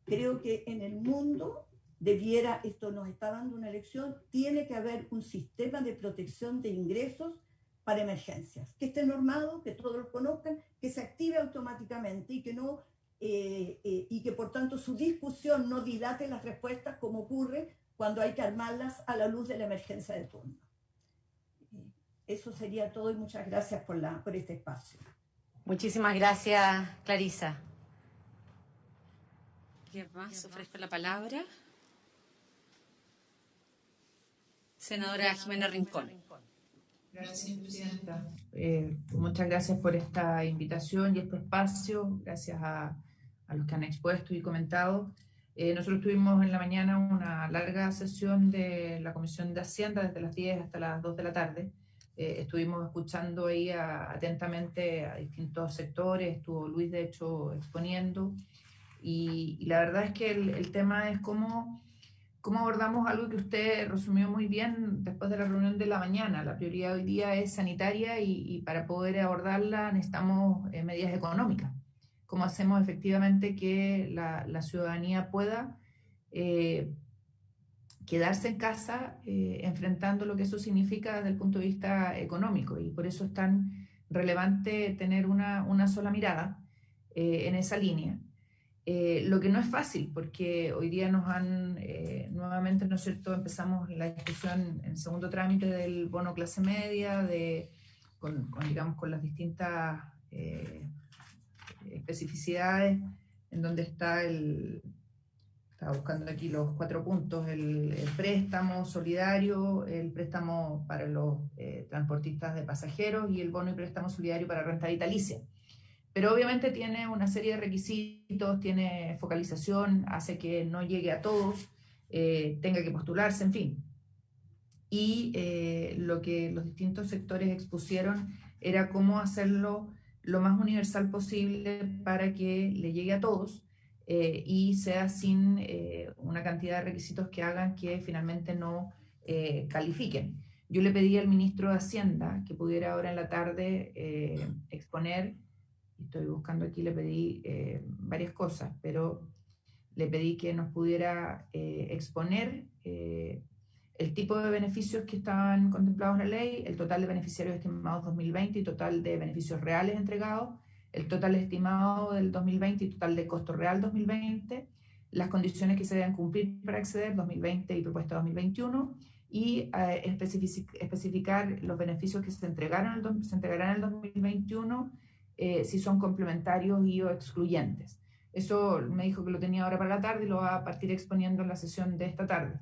Speaker 5: Creo que en el mundo debiera, esto nos está dando una lección, tiene que haber un sistema de protección de ingresos para emergencias, que esté normado, que todos lo conozcan, que se active automáticamente y que no y que por tanto su discusión no dilate las respuestas como ocurre cuando hay que armarlas a la luz de la emergencia de turno. Eso sería todo y muchas gracias por este espacio.
Speaker 6: Muchísimas gracias, Clarisa.
Speaker 1: ¿Quién más ofrezco la palabra? Senadora Jimena Rincón.
Speaker 7: Gracias, presidenta. Muchas gracias por esta invitación y este espacio. Gracias a los que han expuesto y comentado. Nosotros tuvimos en la mañana una larga sesión de la Comisión de Hacienda desde las 10 hasta las 2 de la tarde. Estuvimos escuchando ahí atentamente a distintos sectores, estuvo Luis de hecho exponiendo y la verdad es que el tema es cómo abordamos algo que usted resumió muy bien después de la reunión de la mañana. La prioridad hoy día es sanitaria y para poder abordarla necesitamos medidas económicas. Cómo hacemos efectivamente que la ciudadanía pueda quedarse en casa enfrentando lo que eso significa desde el punto de vista económico, y por eso es tan relevante tener una sola mirada en esa línea. Lo que no es fácil, porque hoy día nos han, nuevamente, ¿no es cierto?, empezamos la discusión en segundo trámite del bono clase media, digamos, con las distintas especificidades, en donde está estaba buscando aquí los 4 puntos, el préstamo solidario, el préstamo para los transportistas de pasajeros y el bono y préstamo solidario para renta vitalicia. Pero obviamente tiene una serie de requisitos, tiene focalización, hace que no llegue a todos, tenga que postularse, en fin. Y lo que los distintos sectores expusieron era cómo hacerlo lo más universal posible para que le llegue a todos y sea sin una cantidad de requisitos que hagan que finalmente no califiquen. Yo le pedí al ministro de Hacienda que pudiera ahora en la tarde exponer. Estoy buscando aquí, le pedí varias cosas, pero le pedí que nos pudiera exponer el tipo de beneficios que estaban contemplados en la ley, el total de beneficiarios estimados 2020 y total de beneficios reales entregados, el total estimado del 2020 y total de costo real 2020, las condiciones que se deben cumplir para acceder 2020 y propuesta 2021, y especificar los beneficios que se entregarán en el 2021, si son complementarios y o excluyentes. Eso me dijo que lo tenía ahora para la tarde y lo va a partir exponiendo en la sesión de esta tarde.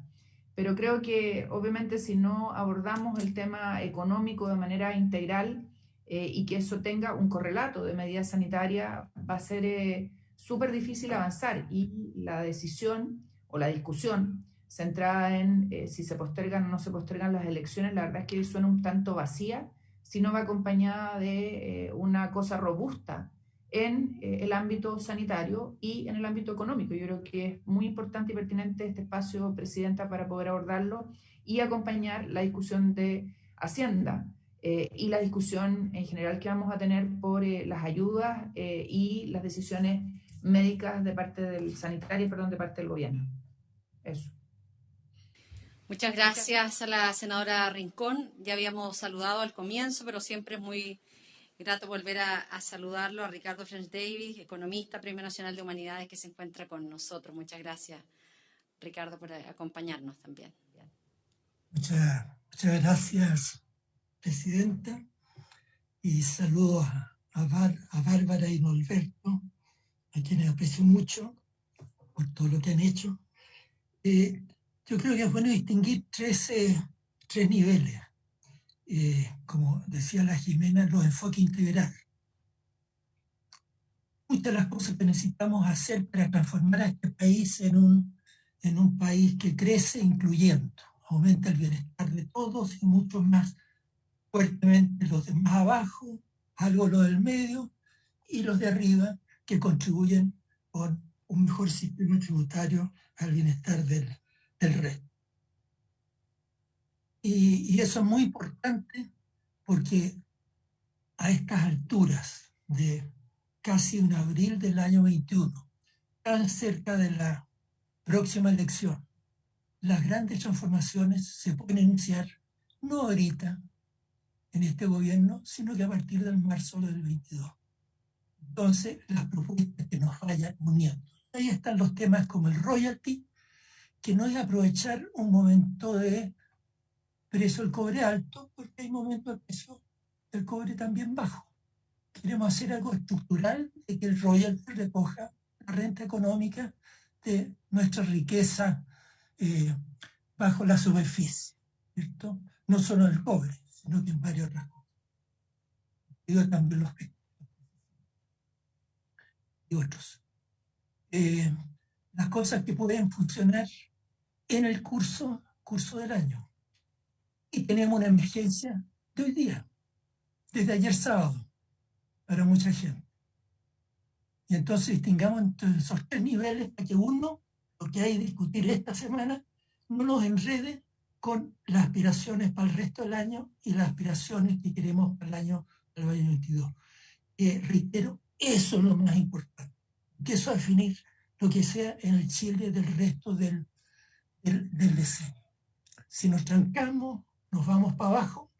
Speaker 7: Pero creo que obviamente si no abordamos el tema económico de manera integral y que eso tenga un correlato de medidas sanitarias, va a ser súper difícil avanzar, y la decisión o la discusión centrada en si se postergan o no se postergan las elecciones, la verdad es que suena un tanto vacía si no va acompañada de una cosa robusta en el ámbito sanitario y en el ámbito económico. Yo creo que es muy importante y pertinente este espacio, presidenta, para poder abordarlo y acompañar la discusión de Hacienda y la discusión en general que vamos a tener por las ayudas y las decisiones médicas de parte del sanitario, perdón, de parte del gobierno. Eso.
Speaker 1: Muchas gracias a la senadora Rincón. Ya habíamos saludado al comienzo, pero siempre es muy grato volver a saludarlo, a Ricardo French Davis, economista, Premio Nacional de Humanidades, que se encuentra con nosotros. Muchas gracias, Ricardo, por acompañarnos también.
Speaker 8: Muchas gracias, Presidenta, y saludos a Bárbara y Norberto, a quienes aprecio mucho por todo lo que han hecho. Yo creo que es bueno distinguir tres niveles. Como decía la Jimena, los enfoques integrales. Muchas de las cosas que necesitamos hacer para transformar a este país en un país que crece incluyendo, aumenta el bienestar de todos y mucho más fuertemente los de más abajo, algo los del medio y los de arriba que contribuyen con un mejor sistema tributario al bienestar del resto. Y eso es muy importante porque a estas alturas de casi en abril del año 21, tan cerca de la próxima elección, las grandes transformaciones se pueden iniciar no ahorita en este gobierno, sino que a partir del marzo del 22. Entonces, las propuestas que nos vayan uniendo. Ahí están los temas como el royalty, que no es aprovechar un momento de precio del cobre alto, porque hay momentos de precio del cobre también bajo. Queremos hacer algo estructural de que el royalty recoja la renta económica de nuestra riqueza bajo la superficie, ¿cierto? No solo el cobre, sino que en varios rasgos. Digo también los pescados y otros. Las cosas que pueden funcionar en el curso del año. Y tenemos una emergencia de hoy día, desde ayer sábado, para mucha gente. Y entonces distingamos entre esos tres niveles para que uno, lo que hay que discutir esta semana, no nos enrede con las aspiraciones para el resto del año y las aspiraciones que queremos para el año 22. Reitero, eso es lo más importante, que eso va a definir lo que sea en el Chile del resto del decenio. Si nos trancamos, nos vamos para abajo,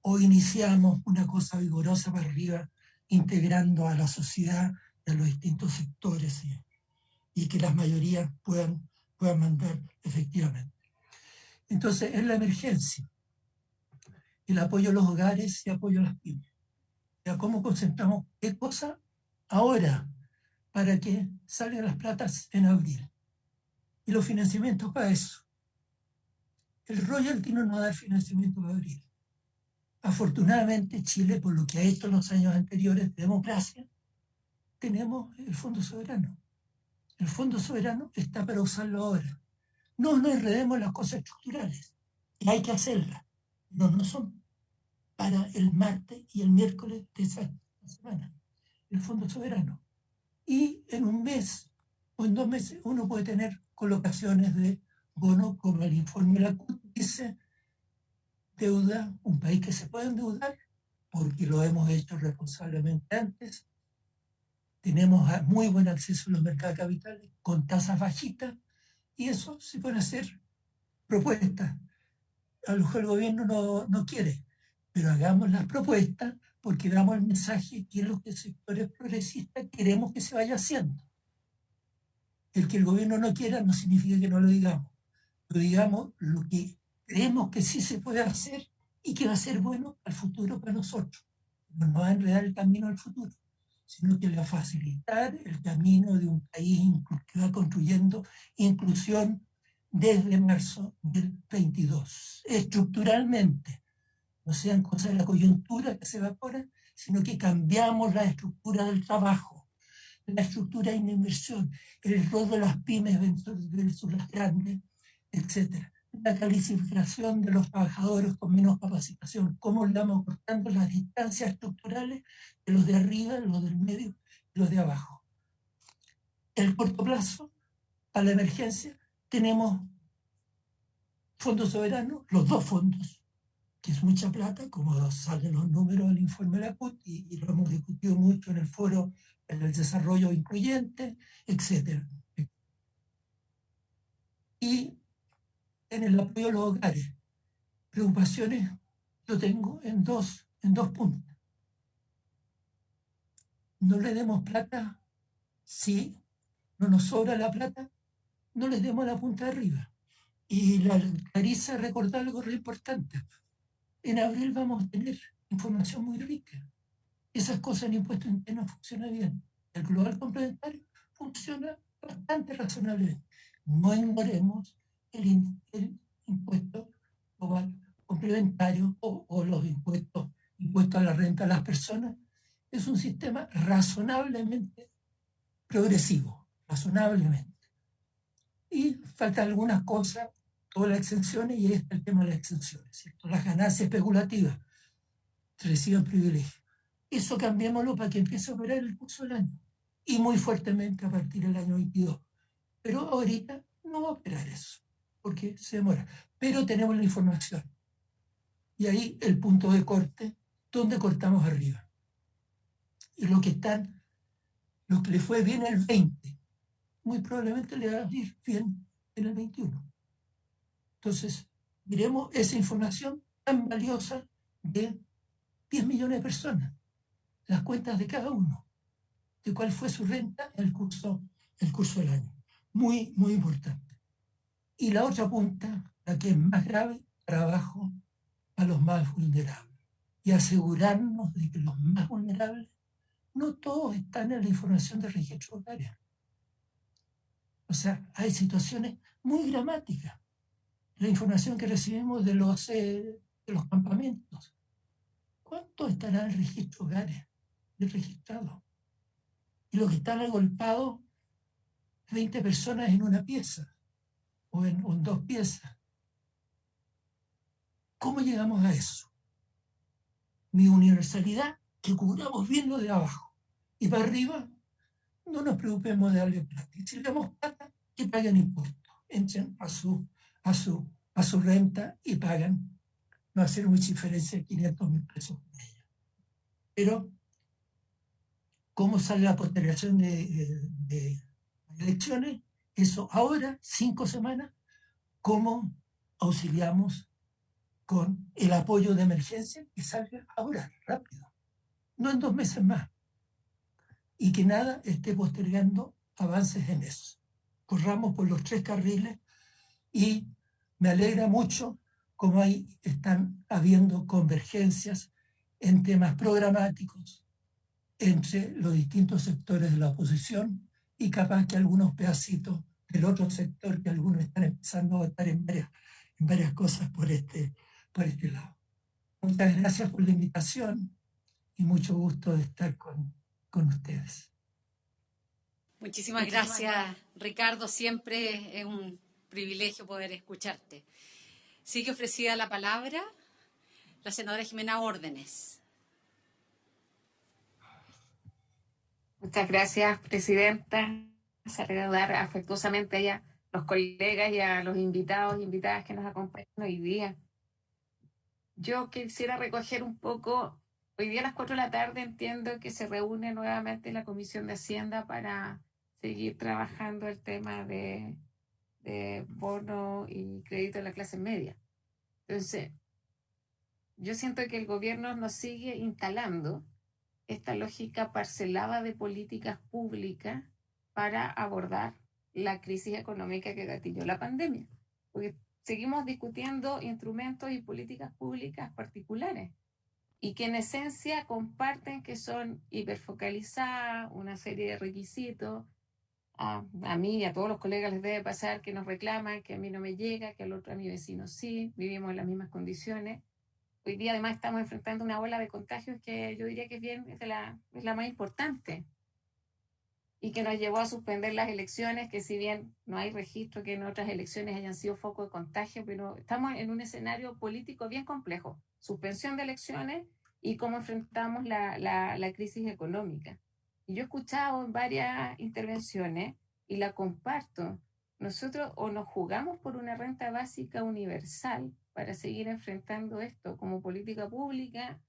Speaker 8: o iniciamos una cosa vigorosa para arriba, integrando a la sociedad y a los distintos sectores y que las mayorías puedan mandar efectivamente. Entonces, es la emergencia, el apoyo a los hogares y apoyo a las pymes. Ya, ¿cómo concentramos qué cosa ahora para que salgan las platas en abril? Y los financiamientos para eso. El royalty no nos va a dar financiamiento para abril. Afortunadamente, Chile, por lo que ha hecho en los años anteriores de democracia, tenemos el Fondo Soberano. El Fondo Soberano está para usarlo ahora. No nos enredemos en las cosas estructurales, y hay que hacerlas. No son para el martes y el miércoles de esa semana. El Fondo Soberano. Y en un mes o en 2 meses uno puede tener colocaciones de bonos, como el informe de la CUT dice, deuda, un país que se puede endeudar, porque lo hemos hecho responsablemente antes. Tenemos muy buen acceso a los mercados de capitales con tasas bajitas, y eso se pueden hacer propuestas. A lo mejor el gobierno no quiere, pero hagamos las propuestas porque damos el mensaje que los sectores progresistas queremos que se vaya haciendo. El que el gobierno no quiera no significa que no lo digamos. Lo digamos lo que creemos que sí se puede hacer y que va a ser bueno al futuro para nosotros. No va a enredar el camino al futuro, sino que le va a facilitar el camino de un país que va construyendo inclusión desde marzo del 22. Estructuralmente, no sean cosas de la coyuntura que se evaporan, sino que cambiamos la estructura del trabajo, la estructura de inversión, el rol de las pymes versus las grandes, etc. La calificación de los trabajadores con menos capacitación, cómo le vamos cortando las distancias estructurales de los de arriba, los del medio y los de abajo. El corto plazo, para la emergencia, tenemos fondos soberanos, los dos fondos, que es mucha plata, como salen los números del informe de la CUT, y lo hemos discutido mucho en el foro, en el desarrollo incluyente, etc. Y en el apoyo a los hogares, preocupaciones lo tengo en dos puntos. No le demos plata si no nos sobra la plata, no les demos la punta de arriba. Y la Clarisa recordó algo re importante. En abril vamos a tener información muy rica. Esas cosas en impuesto interno funcionan bien. El global complementario funciona bastante razonablemente. No ignoremos el impuesto global complementario o los impuestos a la renta a las personas. Es un sistema razonablemente progresivo, razonablemente. Y faltan algunas cosas, todas las exenciones, y ahí está el tema de las exenciones, ¿cierto? Las ganancias especulativas reciben privilegios. Eso cambiémoslo para que empiece a operar el curso del año. Y muy fuertemente a partir del año 22. Pero ahorita no va a operar eso, porque se demora. Pero tenemos la información. Y ahí el punto de corte, donde cortamos arriba. Y lo que le fue bien el 20, muy probablemente le va a ir bien en el 21. Entonces, miremos esa información tan valiosa de 10 millones de personas, las cuentas de cada uno, de cuál fue su renta en el curso del año. Muy, muy importante. Y la otra punta, la que es más grave, trabajo a los más vulnerables. Y asegurarnos de que los más vulnerables no todos están en la información de registro hogares. O sea, hay situaciones muy dramáticas. La información que recibimos de los campamentos. ¿Cuántos estarán en registro hogares de registrados? Y los que están agolpados, 20 personas en una pieza o en 2 piezas. ¿Cómo llegamos a eso? Mi universalidad, que cubramos bien lo de abajo. Y para arriba, no nos preocupemos de darle plata. Y si le damos plata, que paguen impuestos. Entren a su renta y pagan. No va a hacer mucha diferencia 500.000 pesos con ella. Pero, ¿cómo sale la postergación de elecciones? Eso ahora, 5 semanas, ¿cómo auxiliamos con el apoyo de emergencia que salga ahora, rápido? No en 2 meses más. Y que nada esté postergando avances en eso. Corramos por los 3 carriles y me alegra mucho cómo ahí están habiendo convergencias en temas programáticos entre los distintos sectores de la oposición y capaz que algunos pedacitos del otro sector, que algunos están empezando a votar en varias cosas por este lado. Muchas gracias por la invitación y mucho gusto de estar con ustedes.
Speaker 1: Muchísimas gracias, Ricardo. Siempre es un privilegio poder escucharte. Sigue ofrecida la palabra la senadora Jimena Órdenes.
Speaker 9: Muchas gracias, presidenta. Saludar afectuosamente a los colegas y a los invitados y invitadas que nos acompañan hoy día. Yo quisiera recoger un poco, hoy día a las 4 de la tarde entiendo que se reúne nuevamente la Comisión de Hacienda para seguir trabajando el tema de bono y crédito de la clase media. Entonces, yo siento que el gobierno nos sigue instalando esta lógica parcelada de políticas públicas para abordar la crisis económica que gatilló la pandemia. Porque seguimos discutiendo instrumentos y políticas públicas particulares y que en esencia comparten que son hiperfocalizadas, una serie de requisitos. A mí y a todos los colegas les debe pasar que nos reclaman que a mí no me llega, que al otro a mi vecino sí, vivimos en las mismas condiciones. Hoy día además estamos enfrentando una ola de contagios que yo diría que es la más importante y que nos llevó a suspender las elecciones, que si bien no hay registro que en otras elecciones hayan sido foco de contagio, pero estamos en un escenario político bien complejo. Suspensión de elecciones y cómo enfrentamos la crisis económica. Y yo he escuchado en varias intervenciones y la comparto. Nosotros o nos jugamos por una renta básica universal para seguir enfrentando esto como política pública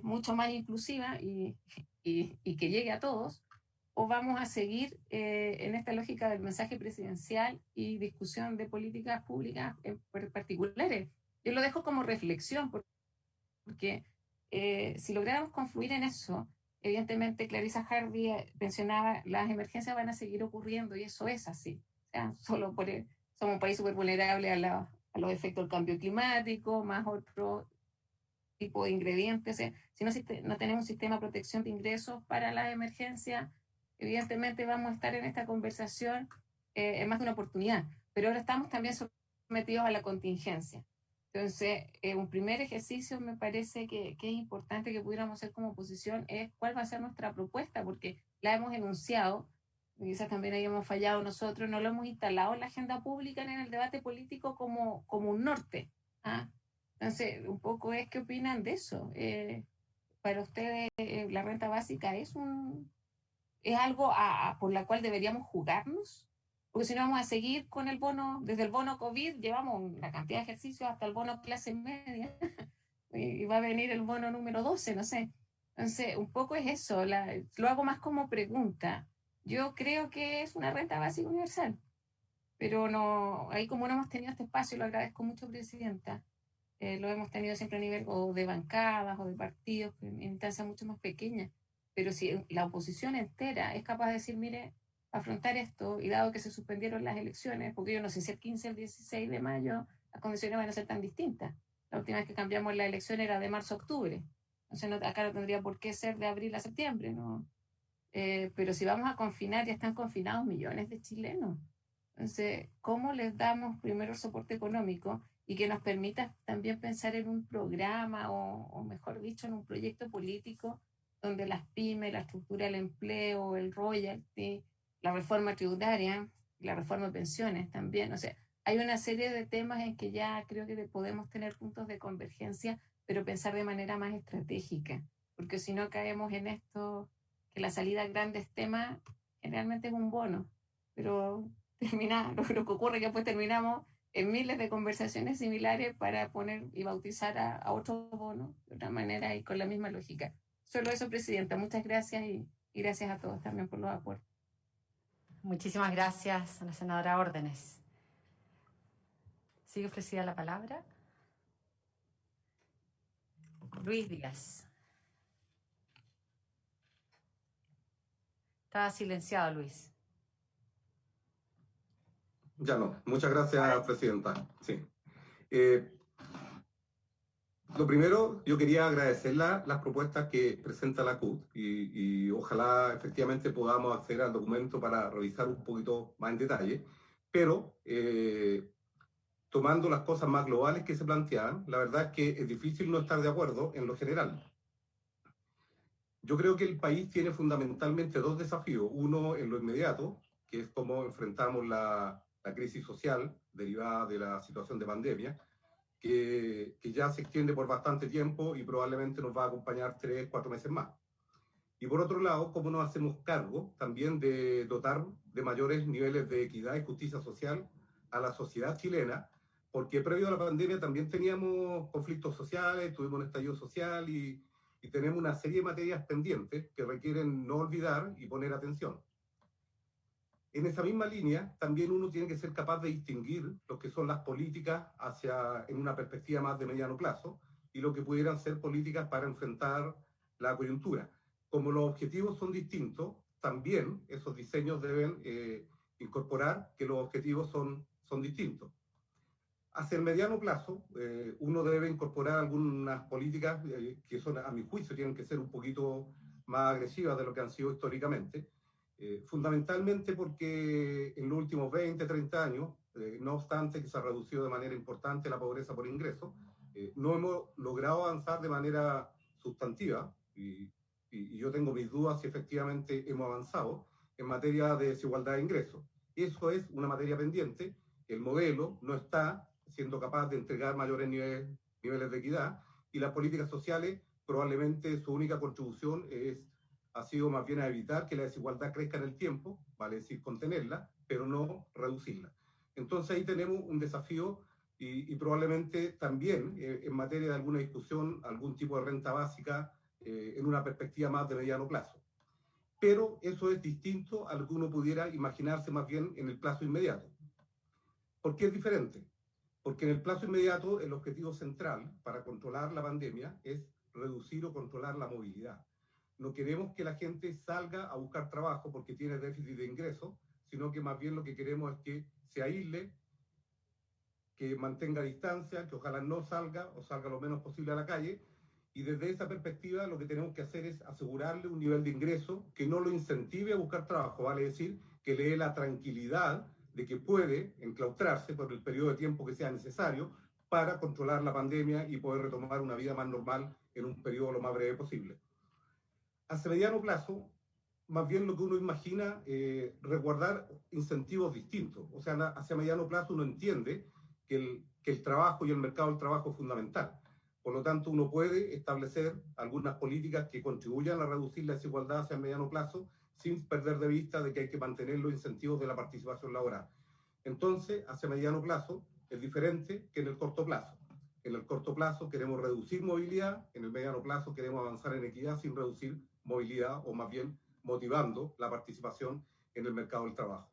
Speaker 9: mucho más inclusiva y que llegue a todos, o vamos a seguir en esta lógica del mensaje presidencial y discusión de políticas públicas particulares. Yo lo dejo como reflexión porque si lográramos confluir en eso, evidentemente Clarisa Harvey mencionaba, las emergencias van a seguir ocurriendo y eso es así. O sea, solo somos un país súper vulnerable a los efectos del cambio climático, más otro tipo de ingredientes. O sea, si no tenemos un sistema de protección de ingresos para las emergencias, evidentemente vamos a estar en esta conversación en más de una oportunidad. Pero ahora estamos también sometidos a la contingencia. Entonces, un primer ejercicio me parece que es importante que pudiéramos hacer como oposición es cuál va a ser nuestra propuesta, porque la hemos enunciado, quizás también ahí hemos fallado nosotros, no lo hemos instalado en la agenda pública ni en el debate político como un norte. ¿Ah? Entonces, un poco es qué opinan de eso. Para ustedes, la renta básica es algo por la cual deberíamos jugarnos, porque si no vamos a seguir con el bono, desde el bono COVID llevamos una cantidad de ejercicios hasta el bono clase media y va a venir el bono número 12, no sé. Entonces, un poco es eso, lo hago más como pregunta. Yo creo que es una renta básica universal, pero no, ahí como no hemos tenido este espacio, lo agradezco mucho, Presidenta, lo hemos tenido siempre a nivel o de bancadas o de partidos en instancias mucho más pequeñas, pero si la oposición entera es capaz de decir, mire, afrontar esto, y dado que se suspendieron las elecciones, porque yo no sé si el 15 o el 16 de mayo las condiciones van a ser tan distintas. La última vez que cambiamos la elección era de marzo a octubre, entonces acá no tendría por qué ser de abril a septiembre, ¿no? Pero si vamos a confinar, ya están confinados millones de chilenos. Entonces, ¿cómo les damos primero el soporte económico y que nos permita también pensar en un programa o mejor dicho, en un proyecto político donde las pymes, la estructura del empleo, el royalty, la reforma tributaria, la reforma de pensiones también? O sea, hay una serie de temas en que ya creo que podemos tener puntos de convergencia, pero pensar de manera más estratégica, porque si no caemos en esto, que la salida a grandes temas generalmente es un bono, pero lo que ocurre es que después terminamos en miles de conversaciones similares para poner y bautizar a otro bono de otra manera y con la misma lógica. Solo eso, Presidenta. Muchas gracias y gracias a todos también por los aportes.
Speaker 6: Muchísimas gracias a la senadora Órdenes. Sigue ofrecida la palabra. Luis Díaz. Estaba silenciado, Luis.
Speaker 10: Ya no. Muchas gracias, Presidenta. Sí. Lo primero, yo quería agradecer las propuestas que presenta la CUT y ojalá efectivamente podamos acceder al documento para revisar un poquito más en detalle, pero tomando las cosas más globales que se plantean, la verdad es que es difícil no estar de acuerdo en lo general. Yo creo que el país tiene fundamentalmente dos desafíos. Uno en lo inmediato, que es cómo enfrentamos la crisis social derivada de la situación de pandemia, que ya se extiende por bastante tiempo y probablemente nos va a acompañar 3, 4 meses más. Y por otro lado, cómo nos hacemos cargo también de dotar de mayores niveles de equidad y justicia social a la sociedad chilena, porque previo a la pandemia también teníamos conflictos sociales, tuvimos un estallido social y tenemos una serie de materias pendientes que requieren no olvidar y poner atención. En esa misma línea, también uno tiene que ser capaz de distinguir lo que son las políticas en una perspectiva más de mediano plazo y lo que pudieran ser políticas para enfrentar la coyuntura. Como los objetivos son distintos, también esos diseños deben incorporar que los objetivos son distintos. Hacia el mediano plazo, uno debe incorporar algunas políticas que son, a mi juicio, tienen que ser un poquito más agresivas de lo que han sido históricamente. Fundamentalmente porque en los últimos 20, 30 años, no obstante que se ha reducido de manera importante la pobreza por ingreso, no hemos logrado avanzar de manera sustantiva y yo tengo mis dudas si efectivamente hemos avanzado en materia de desigualdad de ingresos. Eso es una materia pendiente. El modelo no está siendo capaz de entregar mayores niveles de equidad y las políticas sociales probablemente su única contribución ha sido más bien a evitar que la desigualdad crezca en el tiempo, vale decir contenerla, pero no reducirla. Entonces ahí tenemos un desafío y probablemente también en materia de alguna discusión, algún tipo de renta básica en una perspectiva más de mediano plazo. Pero eso es distinto a lo que uno pudiera imaginarse más bien en el plazo inmediato. ¿Por qué es diferente? Porque en el plazo inmediato el objetivo central para controlar la pandemia es reducir o controlar la movilidad. No queremos que la gente salga a buscar trabajo porque tiene déficit de ingresos, sino que más bien lo que queremos es que se aísle que mantenga distancia, que ojalá no salga o salga lo menos posible a la calle. Y desde esa perspectiva lo que tenemos que hacer es asegurarle un nivel de ingreso que no lo incentive a buscar trabajo, vale decir, que le dé la tranquilidad de que puede enclaustrarse por el periodo de tiempo que sea necesario para controlar la pandemia y poder retomar una vida más normal en un periodo lo más breve posible. Hacia mediano plazo, más bien lo que uno imagina, resguardar incentivos distintos. O sea, hacia mediano plazo uno entiende que el trabajo y el mercado del trabajo es fundamental. Por lo tanto, uno puede establecer algunas políticas que contribuyan a reducir la desigualdad hacia mediano plazo, sin perder de vista de que hay que mantener los incentivos de la participación laboral. Entonces, hacia mediano plazo es diferente que en el corto plazo. En el corto plazo queremos reducir movilidad, en el mediano plazo queremos avanzar en equidad sin reducir movilidad, o más bien motivando la participación en el mercado del trabajo.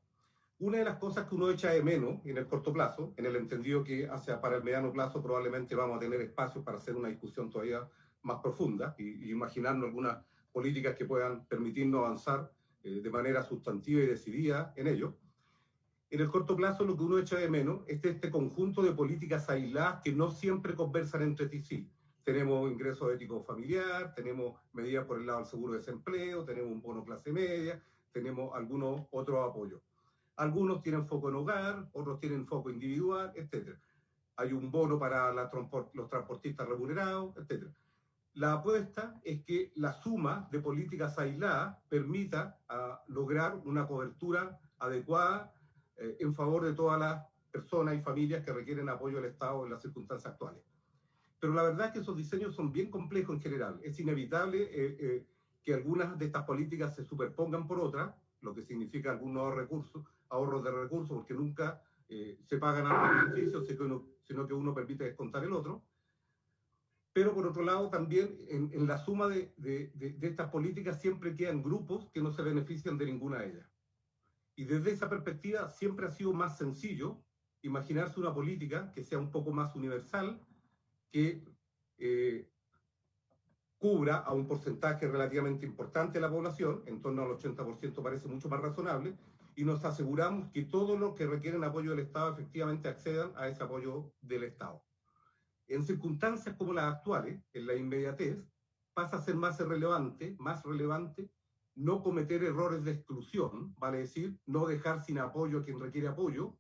Speaker 10: Una de las cosas que uno echa de menos en el corto plazo, en el entendido que para el mediano plazo probablemente vamos a tener espacio para hacer una discusión todavía más profunda y imaginarnos algunas políticas que puedan permitirnos avanzar de manera sustantiva y decidida en ello. En el corto plazo lo que uno echa de menos es este conjunto de políticas aisladas que no siempre conversan entre sí. Tenemos ingreso ético familiar, tenemos medidas por el lado del seguro de desempleo, tenemos un bono clase media, tenemos algunos otros apoyos. Algunos tienen foco en hogar, otros tienen foco individual, etc. Hay un bono para los transportistas remunerados, etc. La apuesta es que la suma de políticas aisladas permita lograr una cobertura adecuada en favor de todas las personas y familias que requieren apoyo del Estado en las circunstancias actuales. Pero la verdad es que esos diseños son bien complejos en general. Es inevitable que algunas de estas políticas se superpongan por otras, lo que significa algunos ahorros de recursos, porque nunca se pagan ambos beneficios, sino que uno permite descontar el otro. Pero por otro lado también en la suma de estas políticas siempre quedan grupos que no se benefician de ninguna de ellas. Y desde esa perspectiva siempre ha sido más sencillo imaginarse una política que sea un poco más universal, que cubra a un porcentaje relativamente importante de la población, en torno al 80% parece mucho más razonable, y nos aseguramos que todos los que requieren apoyo del Estado efectivamente accedan a ese apoyo del Estado. En circunstancias como las actuales, en la inmediatez, pasa a ser más relevante no cometer errores de exclusión, vale decir, no dejar sin apoyo a quien requiere apoyo,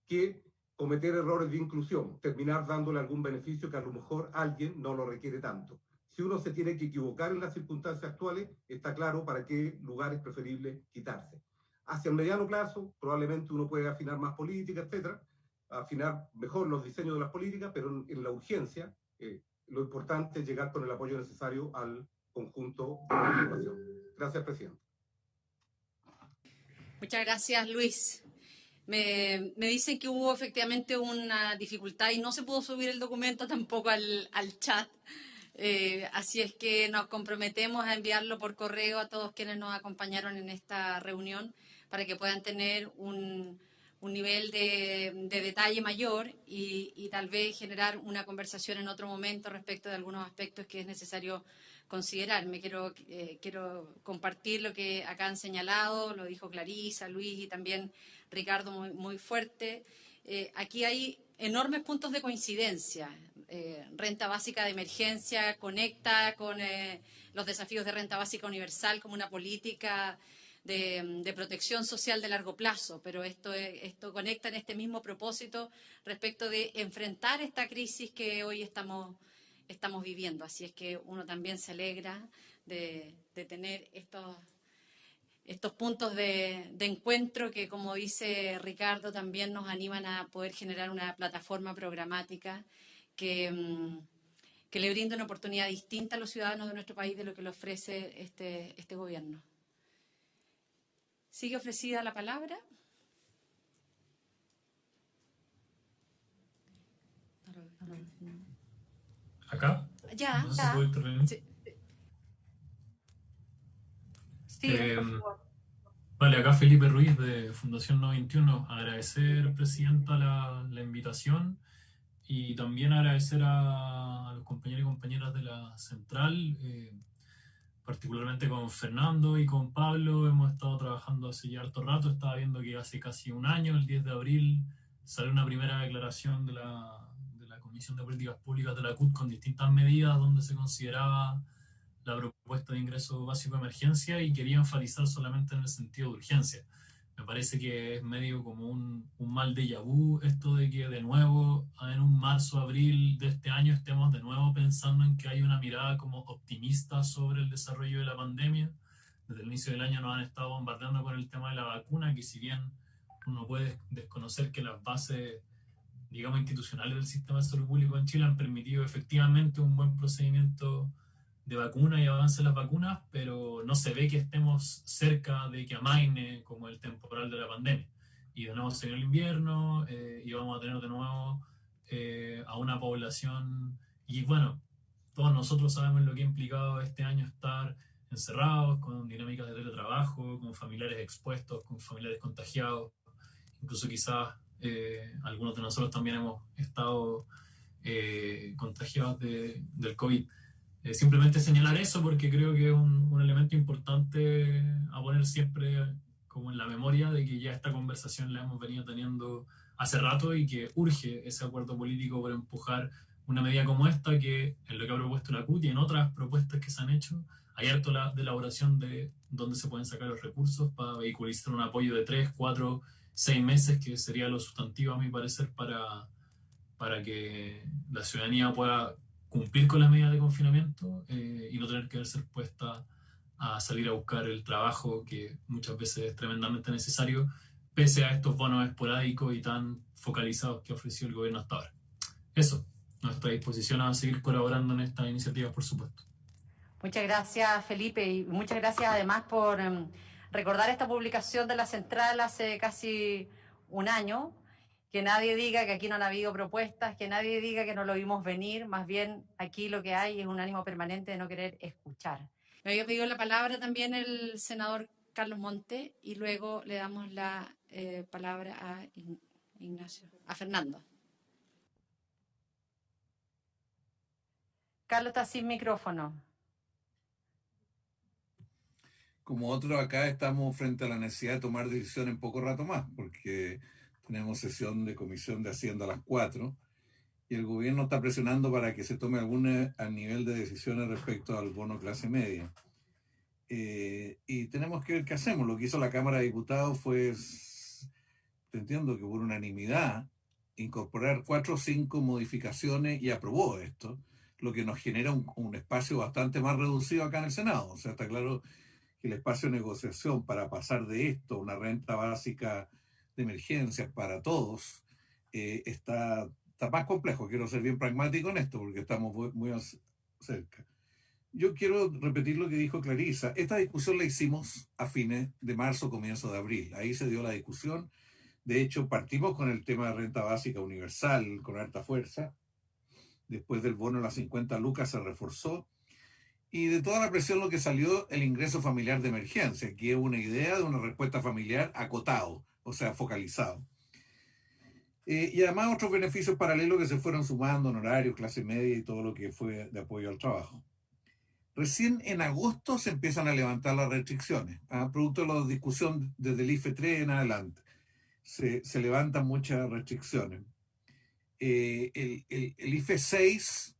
Speaker 10: que cometer errores de inclusión, terminar dándole algún beneficio que a lo mejor alguien no lo requiere tanto. Si uno se tiene que equivocar en las circunstancias actuales, está claro para qué lugar es preferible quitarse. Hacia el mediano plazo, probablemente uno puede afinar más políticas, etcétera, afinar mejor los diseños de las políticas, pero en la urgencia, lo importante es llegar con el apoyo necesario al conjunto de la población. Gracias, presidente.
Speaker 1: Muchas gracias, Luis. Me dicen que hubo efectivamente una dificultad y no se pudo subir el documento tampoco al chat. Así es que nos comprometemos a enviarlo por correo a todos quienes nos acompañaron en esta reunión para que puedan tener un nivel de detalle mayor y tal vez generar una conversación en otro momento respecto de algunos aspectos que es necesario considerar. Quiero compartir lo que acá han señalado, lo dijo Clarisa, Luis y también Ricardo muy fuerte. Aquí hay enormes puntos de coincidencia. Renta básica de emergencia conecta con los desafíos de renta básica universal como una política de protección social de largo plazo, pero esto conecta en este mismo propósito respecto de enfrentar esta crisis que hoy estamos viviendo. Así es que uno también se alegra de tener estos puntos de encuentro que, como dice Ricardo, también nos animan a poder generar una plataforma programática que le brinde una oportunidad distinta a los ciudadanos de nuestro país de lo que le ofrece este gobierno. ¿Sigue ofrecida la palabra?
Speaker 11: ¿Acá?
Speaker 1: Ya.
Speaker 11: No sé si puedo intervenir.
Speaker 1: Sí. Sí, por favor.
Speaker 11: Vale, acá Felipe Ruiz de Fundación 91. Agradecer, Presidenta, la invitación y también agradecer a los compañeros y compañeras de la central, particularmente con Fernando y con Pablo. Hemos estado trabajando hace ya harto rato. Estaba viendo que hace casi un año, el 10 de abril, sale una primera declaración de la Comisión de Políticas Públicas de la CUT con distintas medidas donde se consideraba la propuesta de ingreso básico de emergencia y quería enfatizar solamente en el sentido de urgencia. Me parece que es medio como un mal déjà vu esto de que de nuevo en un marzo, abril de este año estemos de nuevo pensando en que hay una mirada como optimista sobre el desarrollo de la pandemia. Desde el inicio del año nos han estado bombardeando con el tema de la vacuna, que si bien uno puede desconocer que las bases, digamos, institucionales del sistema de salud público en Chile han permitido efectivamente un buen procedimiento de vacuna y avance en las vacunas, pero no se ve que estemos cerca de que amaine como el temporal de la pandemia. Y de nuevo se viene el invierno y vamos a tener de nuevo a una población, y bueno, todos nosotros sabemos lo que ha implicado este año estar encerrados, con dinámicas de teletrabajo, con familiares expuestos, con familiares contagiados, incluso quizás algunos de nosotros también hemos estado contagiados del COVID. Simplemente señalar eso porque creo que es un elemento importante a poner siempre como en la memoria de que ya esta conversación la hemos venido teniendo hace rato y que urge ese acuerdo político para empujar una medida como esta, que en lo que ha propuesto la CUT y en otras propuestas que se han hecho, hay harto de elaboración de dónde se pueden sacar los recursos para vehiculizar un apoyo de 3, 4, 6 meses, que sería lo sustantivo a mi parecer para que la ciudadanía pueda cumplir con las medidas de confinamiento y no tener que verse expuesta a salir a buscar el trabajo que muchas veces es tremendamente necesario, pese a estos bonos esporádicos y tan focalizados que ha ofrecido el gobierno hasta ahora. Eso, nuestra disposición a seguir colaborando en estas iniciativas, por supuesto.
Speaker 6: Muchas gracias, Felipe, y muchas gracias además por recordar esta publicación de la Central hace casi un año. Que nadie diga que aquí no han habido propuestas, que nadie diga que no lo vimos venir, más bien aquí lo que hay es un ánimo permanente de no querer escuchar.
Speaker 1: Me había pedido la palabra también el senador Carlos Monte y luego le damos la palabra a Ignacio, a Fernando.
Speaker 6: Carlos está sin micrófono.
Speaker 12: Como otros acá estamos frente a la necesidad de tomar decisiones en poco rato más, porque tenemos sesión de Comisión de Hacienda a las 4 y el gobierno está presionando para que se tome algún nivel de decisiones respecto al bono clase media. Y tenemos que ver qué hacemos. Lo que hizo la Cámara de Diputados fue, entiendo que por unanimidad, incorporar 4 o 5 modificaciones y aprobó esto, lo que nos genera un espacio bastante más reducido acá en el Senado. O sea, está claro que el espacio de negociación para pasar de esto a una renta básica de emergencias para todos está más complejo. Quiero ser bien pragmático en esto porque estamos muy cerca. Yo quiero repetir lo que dijo Clarisa. Esta discusión la hicimos a fines de marzo, comienzo de abril. Ahí se dio la discusión. De hecho, partimos con el tema de renta básica universal con alta fuerza. Después del bono de las 50 lucas se reforzó. Y de toda la presión lo que salió el ingreso familiar de emergencia, que es una idea de una respuesta familiar acotado, o sea, focalizado. Y además otros beneficios paralelos que se fueron sumando, honorarios, clase media y todo lo que fue de apoyo al trabajo. Recién en agosto se empiezan a levantar las restricciones, producto de la discusión desde el IFE 3 en adelante. Se levantan muchas restricciones. El IFE 6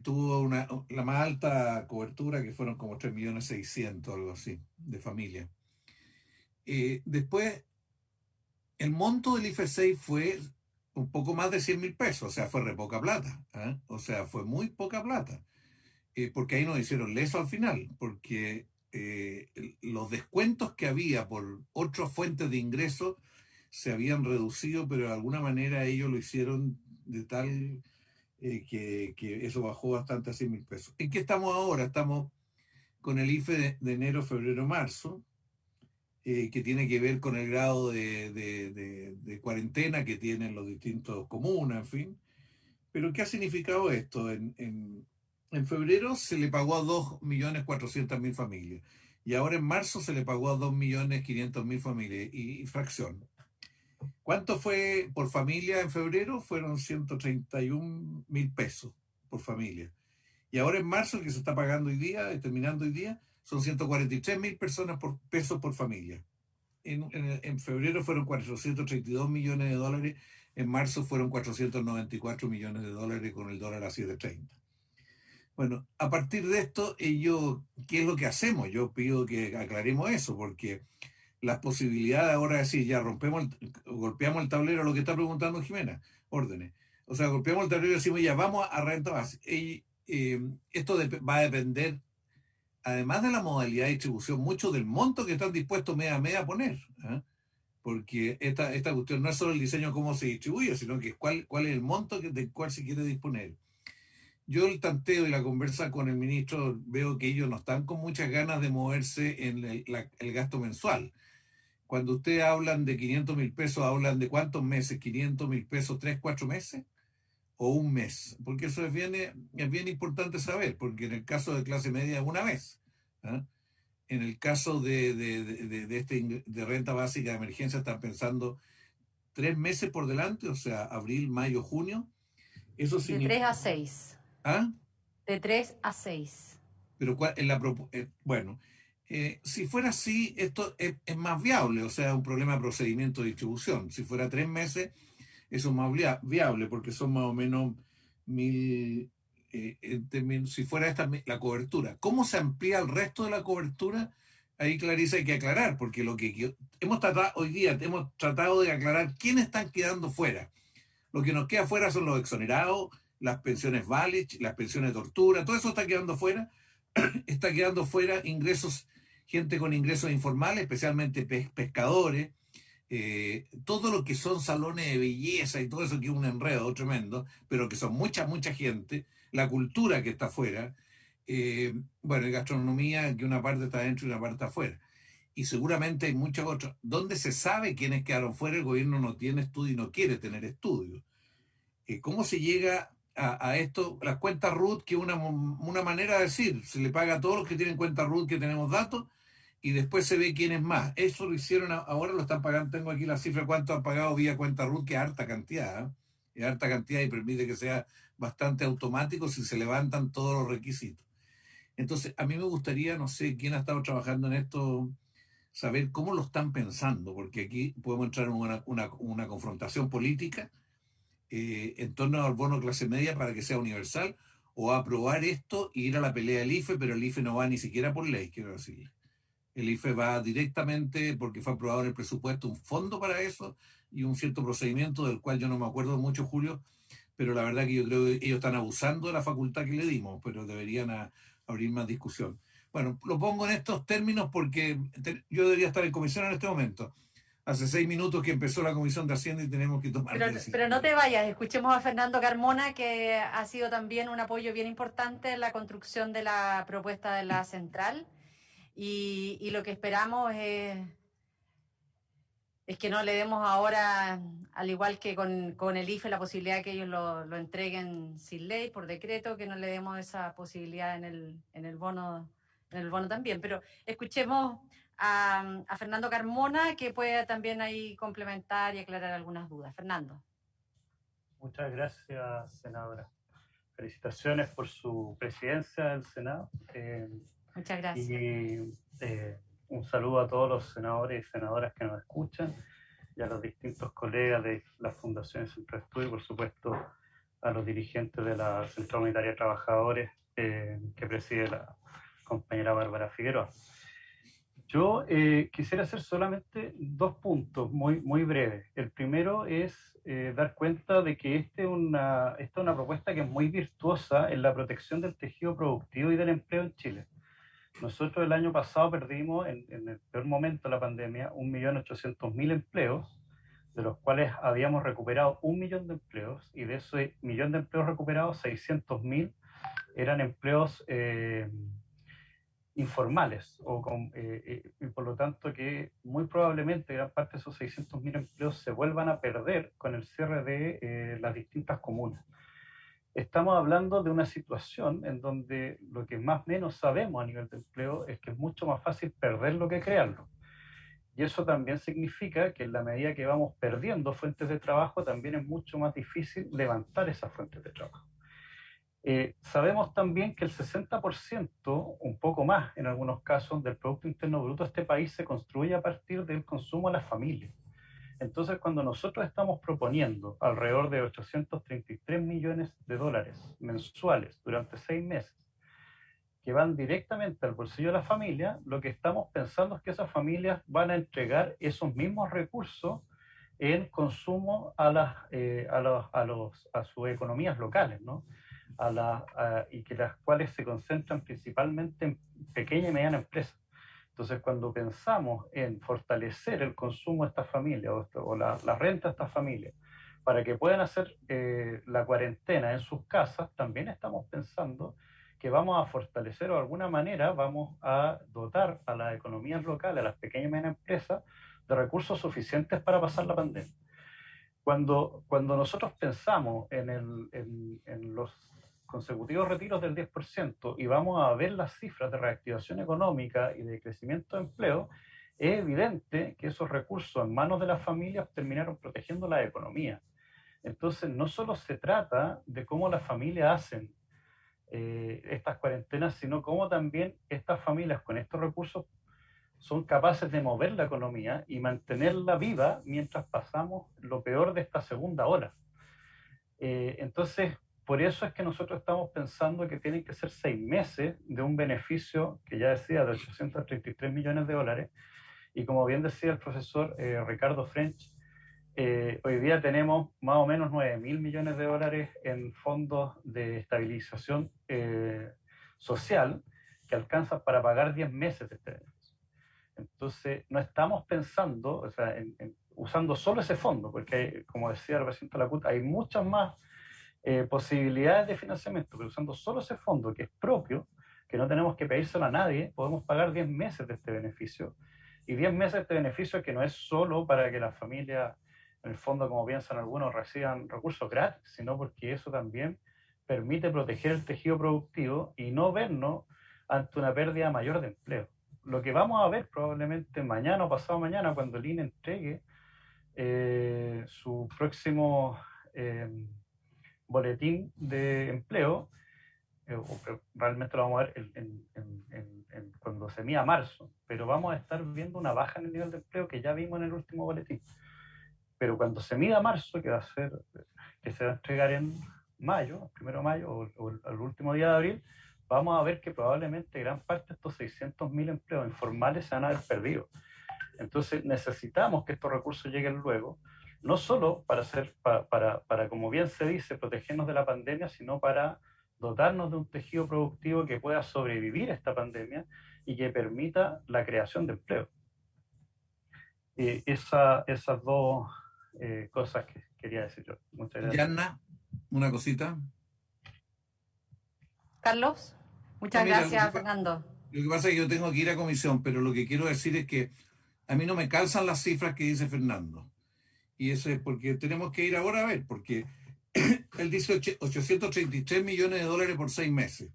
Speaker 12: tuvo la más alta cobertura, que fueron como 3.600.000, algo así, de familia. Después, el monto del IFE 6 fue un poco más de 100.000 pesos, o sea, fue re poca plata, o sea, fue muy poca plata, porque ahí nos hicieron leso al final, porque los descuentos que había por otras fuentes de ingreso se habían reducido, pero de alguna manera ellos lo hicieron de tal que eso bajó bastante a 100.000 pesos. ¿En qué estamos ahora? Estamos con el IFE de enero, febrero, marzo, que tiene que ver con el grado de cuarentena que tienen los distintos comunas, en fin. Pero ¿qué ha significado esto? En febrero se le pagó a 2.400.000 familias y ahora en marzo se le pagó a 2.500.000 familias y fracción. ¿Cuánto fue por familia en febrero? Fueron 131.000 pesos por familia. Y ahora en marzo, que se está pagando hoy día, terminando hoy día, son 143.000 pesos por familia. en febrero fueron 432 millones de dólares, en marzo fueron 494 millones de dólares con el dólar a 7.30. Bueno, a partir de esto, ¿qué es lo que hacemos? Yo pido que aclaremos eso, porque las posibilidades ahora de decir, ya golpeamos el tablero, lo que está preguntando Jimena, órdenes. O sea, golpeamos el tablero y decimos, ya vamos a renta base. Esto va a depender, además de la modalidad de distribución, mucho del monto que están dispuestos mes a mes a poner. Porque esta cuestión no es solo el diseño cómo se distribuye, sino que cuál es el monto del cual se quiere disponer. Yo el tanteo y la conversa con el ministro veo que ellos no están con muchas ganas de moverse en el gasto mensual. Cuando ustedes hablan de 500.000 pesos, ¿hablan de cuántos meses? ¿500.000 pesos, 3, 4 meses? ¿O un mes? Porque eso es bien importante saber, porque en el caso de clase media es una vez. En el caso de renta básica de emergencia están pensando 3 meses por delante, o sea, abril, mayo, junio. Eso significa...
Speaker 6: De 3 a 6.
Speaker 12: ¿Ah?
Speaker 6: De 3 a 6.
Speaker 12: Pero bueno, si fuera así, esto es más viable, o sea, un problema de procedimiento de distribución. Si fuera 3 meses, eso es más viable, porque son más o menos 1.000, si fuera la cobertura. ¿Cómo se amplía el resto de la cobertura? Ahí, Clarisa, hay que aclarar, porque lo que hemos tratado hoy día, hemos tratado de aclarar quiénes están quedando fuera. Lo que nos queda fuera son los exonerados, las pensiones Valich, las pensiones de tortura, todo eso está quedando fuera. Está quedando fuera gente con ingresos informales, especialmente pescadores, todo lo que son salones de belleza y todo eso, que es un enredo tremendo, pero que son mucha gente, la cultura que está fuera, bueno, y gastronomía, que una parte está dentro y una parte está afuera. Y seguramente hay muchas otras. ¿Dónde se sabe quiénes quedaron fuera? El gobierno no tiene estudio y no quiere tener estudio. ¿Cómo se llega a esto? Las cuentas RUT, que es una manera de decir, se le paga a todos los que tienen cuenta RUT, que tenemos datos, y después se ve quién es más. Eso lo hicieron, ahora lo están pagando, tengo aquí la cifra de cuánto han pagado vía cuenta RUT, que es harta cantidad, es harta cantidad y permite que sea bastante automático si se levantan todos los requisitos. Entonces, a mí me gustaría, no sé quién ha estado trabajando en esto, saber cómo lo están pensando, porque aquí podemos entrar en una confrontación política en torno al bono clase media para que sea universal, o aprobar esto e ir a la pelea del IFE, pero el IFE no va ni siquiera por ley, quiero decirle. El IFE va directamente porque fue aprobado en el presupuesto un fondo para eso y un cierto procedimiento del cual yo no me acuerdo mucho, Julio, pero la verdad que yo creo que ellos están abusando de la facultad que le dimos, pero deberían abrir más discusión. Bueno, lo pongo en estos términos porque yo debería estar en comisión en este momento. Hace 6 minutos que empezó la Comisión de Hacienda y tenemos que tomar decisiones.
Speaker 6: Pero no te vayas, escuchemos a Fernando Carmona, que ha sido también un apoyo bien importante en la construcción de la propuesta de la central, y lo que esperamos es que no le demos ahora, al igual que con el IFE, la posibilidad de que ellos lo entreguen sin ley, por decreto, que no le demos esa posibilidad en el bono también. Pero escuchemos a Fernando Carmona, que puede también ahí complementar y aclarar algunas dudas. Fernando.
Speaker 13: Muchas gracias, senadora. Felicitaciones por su presidencia del Senado.
Speaker 6: Muchas gracias.
Speaker 13: Y un saludo a todos los senadores y senadoras que nos escuchan y a los distintos colegas de las fundaciones Centro de Estudio y, por supuesto, a los dirigentes de la Central Unitaria de Trabajadores que preside la compañera Bárbara Figueroa. Yo quisiera hacer solamente 2 puntos muy breves. El primero es dar cuenta de que esta es una propuesta que es muy virtuosa en la protección del tejido productivo y del empleo en Chile. Nosotros el año pasado perdimos, en el peor momento de la pandemia, 1.800.000 empleos, de los cuales habíamos recuperado 1 millón de empleos, y de ese 1 millón de empleos recuperados, 600.000 eran empleos informales, y por lo tanto que muy probablemente gran parte de esos 600.000 empleos se vuelvan a perder con el cierre de las distintas comunas. Estamos hablando de una situación en donde lo que más o menos sabemos a nivel de empleo es que es mucho más fácil perderlo que crearlo. Y eso también significa que en la medida que vamos perdiendo fuentes de trabajo, también es mucho más difícil levantar esas fuentes de trabajo. Sabemos también que el 60%, un poco más en algunos casos, del Producto Interno Bruto de este país se construye a partir del consumo a las familias. Entonces, cuando nosotros estamos proponiendo alrededor de 833 millones de dólares mensuales durante 6 meses, que van directamente al bolsillo de la familia, lo que estamos pensando es que esas familias van a entregar esos mismos recursos en consumo a sus economías locales, ¿no? Y que las cuales se concentran principalmente en pequeña y mediana empresa. Entonces, cuando pensamos en fortalecer el consumo de estas familias o la renta de estas familias para que puedan hacer la cuarentena en sus casas, también estamos pensando que vamos a fortalecer o de alguna manera vamos a dotar a las economías locales, a las pequeñas y medianas empresas, de recursos suficientes para pasar la pandemia. Cuando nosotros pensamos en los consecutivos retiros del 10% y vamos a ver las cifras de reactivación económica y de crecimiento de empleo, es evidente que esos recursos en manos de las familias terminaron protegiendo la economía. Entonces, no solo se trata de cómo las familias hacen estas cuarentenas, sino cómo también estas familias con estos recursos son capaces de mover la economía y mantenerla viva mientras pasamos lo peor de esta segunda ola. Entonces, por eso es que nosotros estamos pensando que tienen que ser 6 meses de un beneficio que ya decía de 833 millones de dólares. Y como bien decía el profesor Ricardo French, hoy día tenemos más o menos 9.000 millones de dólares en fondos de estabilización social que alcanzan para pagar 10 meses de este beneficio. Entonces, no estamos pensando, o sea, usando solo ese fondo, porque hay, como decía el presidente de la CUT, hay muchas más posibilidades de financiamiento, pero usando solo ese fondo que es propio, que no tenemos que pedírselo a nadie, podemos pagar 10 meses de este beneficio. Y 10 meses de este beneficio que no es solo para que las familias, en el fondo, como piensan algunos, reciban recursos gratis, sino porque eso también permite proteger el tejido productivo y no vernos ante una pérdida mayor de empleo. Lo que vamos a ver probablemente mañana o pasado mañana, cuando el INE entregue su próximo boletín de empleo, realmente lo vamos a ver cuando se mida marzo, pero vamos a estar viendo una baja en el nivel de empleo que ya vimos en el último boletín. Pero cuando se mida marzo, que se va a entregar en mayo, el 1 de mayo o el último día de abril, vamos a ver que probablemente gran parte de estos 600.000 empleos informales se van a haber perdido. Entonces necesitamos que estos recursos lleguen luego, no solo para, como bien se dice, protegernos de la pandemia, sino para dotarnos de un tejido productivo que pueda sobrevivir a esta pandemia y que permita la creación de empleo. Esas dos cosas que quería decir yo. Muchas gracias.
Speaker 12: Yanna, una cosita.
Speaker 6: Carlos, muchas gracias, Fernando.
Speaker 12: Lo que pasa es que yo tengo que ir a comisión, pero lo que quiero decir es que a mí no me calzan las cifras que dice Fernando. Y eso es porque tenemos que ir ahora a ver, porque él dice 833 millones de dólares por 6 meses.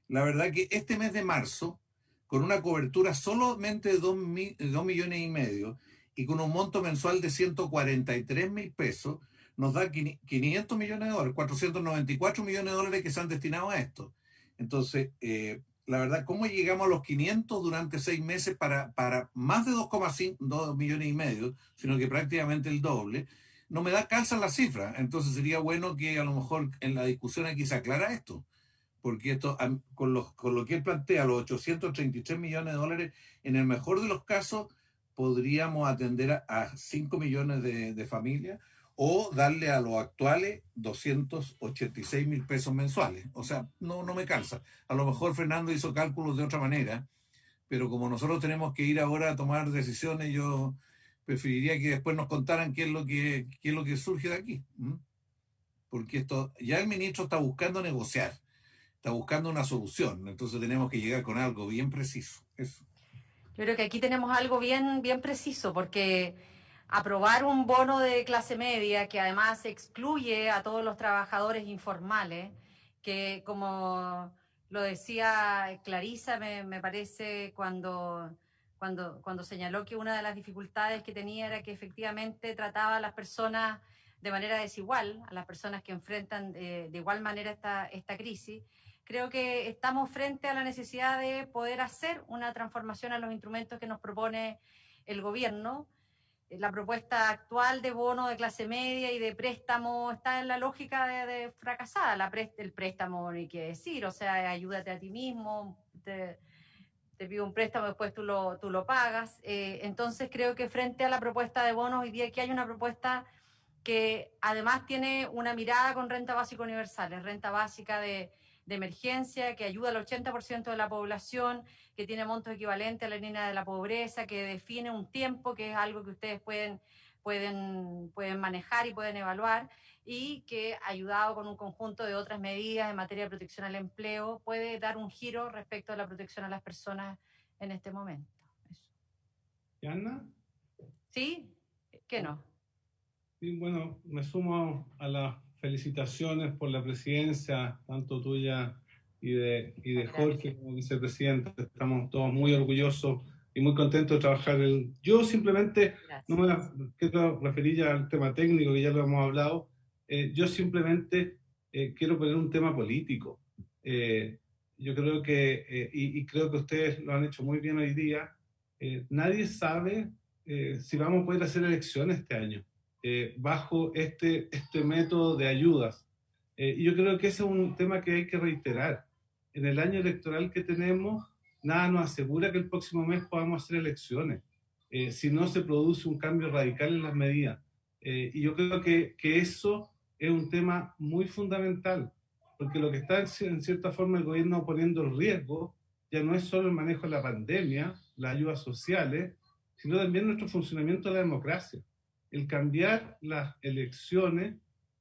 Speaker 12: La verdad que este mes de marzo, con una cobertura solamente de 2 millones y medio y con un monto mensual de 143.000 pesos, nos da 500 millones de dólares, 494 millones de dólares que se han destinado a esto. Entonces, la verdad, ¿cómo llegamos a los 500 durante 6 meses para más de 2 millones y medio, sino que prácticamente el doble? No me da calza la cifra. Entonces sería bueno que a lo mejor en la discusión aquí se aclara esto, porque esto, con lo que él plantea, los 833 millones de dólares, en el mejor de los casos, podríamos atender a 5 millones de familias, o darle a los actuales 286.000 pesos mensuales. O sea, no me calza. A lo mejor Fernando hizo cálculos de otra manera, pero como nosotros tenemos que ir ahora a tomar decisiones, yo preferiría que después nos contaran qué es lo que surge de aquí. Porque esto, ya el ministro está buscando negociar, está buscando una solución, entonces tenemos que llegar con algo bien preciso. Eso.
Speaker 6: Yo creo que aquí tenemos algo bien preciso, porque aprobar un bono de clase media que además excluye a todos los trabajadores informales, que como lo decía Clarisa, me parece cuando señaló que una de las dificultades que tenía era que efectivamente trataba a las personas de manera desigual a las personas que enfrentan de igual manera esta crisis. Creo que estamos frente a la necesidad de poder hacer una transformación a los instrumentos que nos propone el gobierno. La propuesta actual de bono de clase media y de préstamo está en la lógica de fracasada. El préstamo, ni qué decir, o sea, ayúdate a ti mismo, te pido un préstamo, después tú lo pagas. Entonces creo que frente a la propuesta de bonos, hoy día aquí hay una propuesta que además tiene una mirada con renta básica universal, es renta básica de emergencia, que ayuda al 80% de la población, que tiene montos equivalentes a la línea de la pobreza, que define un tiempo, que es algo que ustedes pueden manejar y pueden evaluar, y que, ayudado con un conjunto de otras medidas en materia de protección al empleo, puede dar un giro respecto a la protección a las personas en este momento. Eso.
Speaker 14: ¿Yana?
Speaker 6: ¿Sí? ¿Qué no?
Speaker 14: Sí, bueno, me sumo a las felicitaciones por la presidencia, tanto tuya y de Jorge como vicepresidente. Estamos todos muy orgullosos y muy contentos de trabajar. Yo simplemente, no me quiero referir ya al tema técnico, que ya lo hemos hablado, yo simplemente quiero poner un tema político. Yo creo que, y creo que ustedes lo han hecho muy bien hoy día, nadie sabe si vamos a poder hacer elecciones este año. Bajo este método de ayudas. Y yo creo que ese es un tema que hay que reiterar. En el año electoral que tenemos, nada nos asegura que el próximo mes podamos hacer elecciones, si no se produce un cambio radical en las medidas. Y yo creo que eso es un tema muy fundamental, porque lo que está en cierta forma el gobierno poniendo en riesgo ya no es solo el manejo de la pandemia, las ayudas sociales, sino también nuestro funcionamiento de la democracia. El cambiar las elecciones,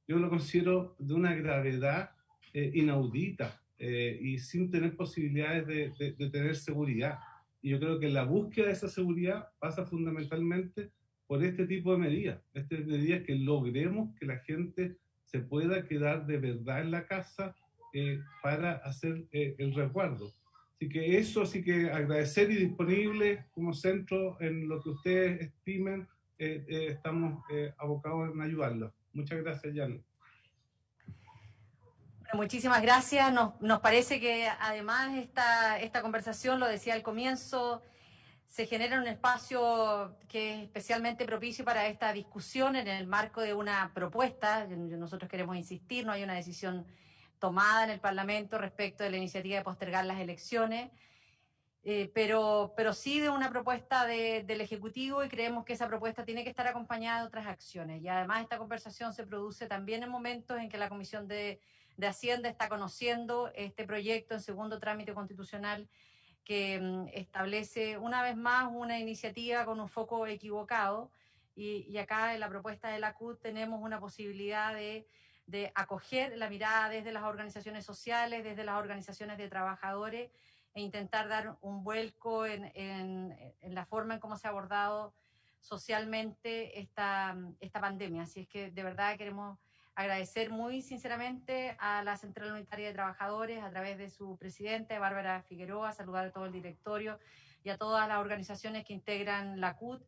Speaker 14: yo lo considero de una gravedad inaudita y sin tener posibilidades de tener seguridad. Y yo creo que la búsqueda de esa seguridad pasa fundamentalmente por este tipo de medidas que logremos que la gente se pueda quedar de verdad en la casa para hacer el resguardo. Así que eso, sí que agradecer y disponible como centro en lo que ustedes estimen. Estamos abocados en ayudarlos. Muchas gracias, Yana.
Speaker 6: Bueno, muchísimas gracias. Nos parece que además esta conversación, lo decía al comienzo, se genera un espacio que es especialmente propicio para esta discusión en el marco de una propuesta. Nosotros queremos insistir, no hay una decisión tomada en el Parlamento respecto de la iniciativa de postergar las elecciones. Pero sí de una propuesta del Ejecutivo, y creemos que esa propuesta tiene que estar acompañada de otras acciones. Y además esta conversación se produce también en momentos en que la Comisión de Hacienda está conociendo este proyecto en segundo trámite constitucional que establece una vez más una iniciativa con un foco equivocado, y acá en la propuesta de la CUT tenemos una posibilidad de acoger la mirada desde las organizaciones sociales, desde las organizaciones de trabajadores, e intentar dar un vuelco en la forma en cómo se ha abordado socialmente esta pandemia. Así es que de verdad queremos agradecer muy sinceramente a la Central Unitaria de Trabajadores, a través de su presidenta, Bárbara Figueroa, saludar a todo el directorio y a todas las organizaciones que integran la CUT,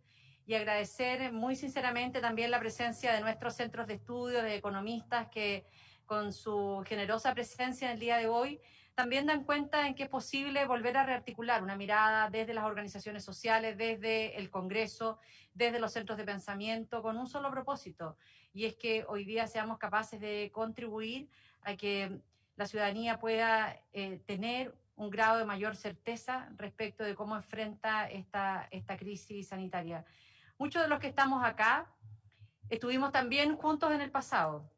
Speaker 6: y agradecer muy sinceramente también la presencia de nuestros centros de estudio, de economistas, que con su generosa presencia en el día de hoy también dan cuenta en que es posible volver a rearticular una mirada desde las organizaciones sociales, desde el Congreso, desde los centros de pensamiento, con un solo propósito, y es que hoy día seamos capaces de contribuir a que la ciudadanía pueda tener un grado de mayor certeza respecto de cómo enfrenta esta crisis sanitaria. Muchos de los que estamos acá estuvimos también juntos en el pasado.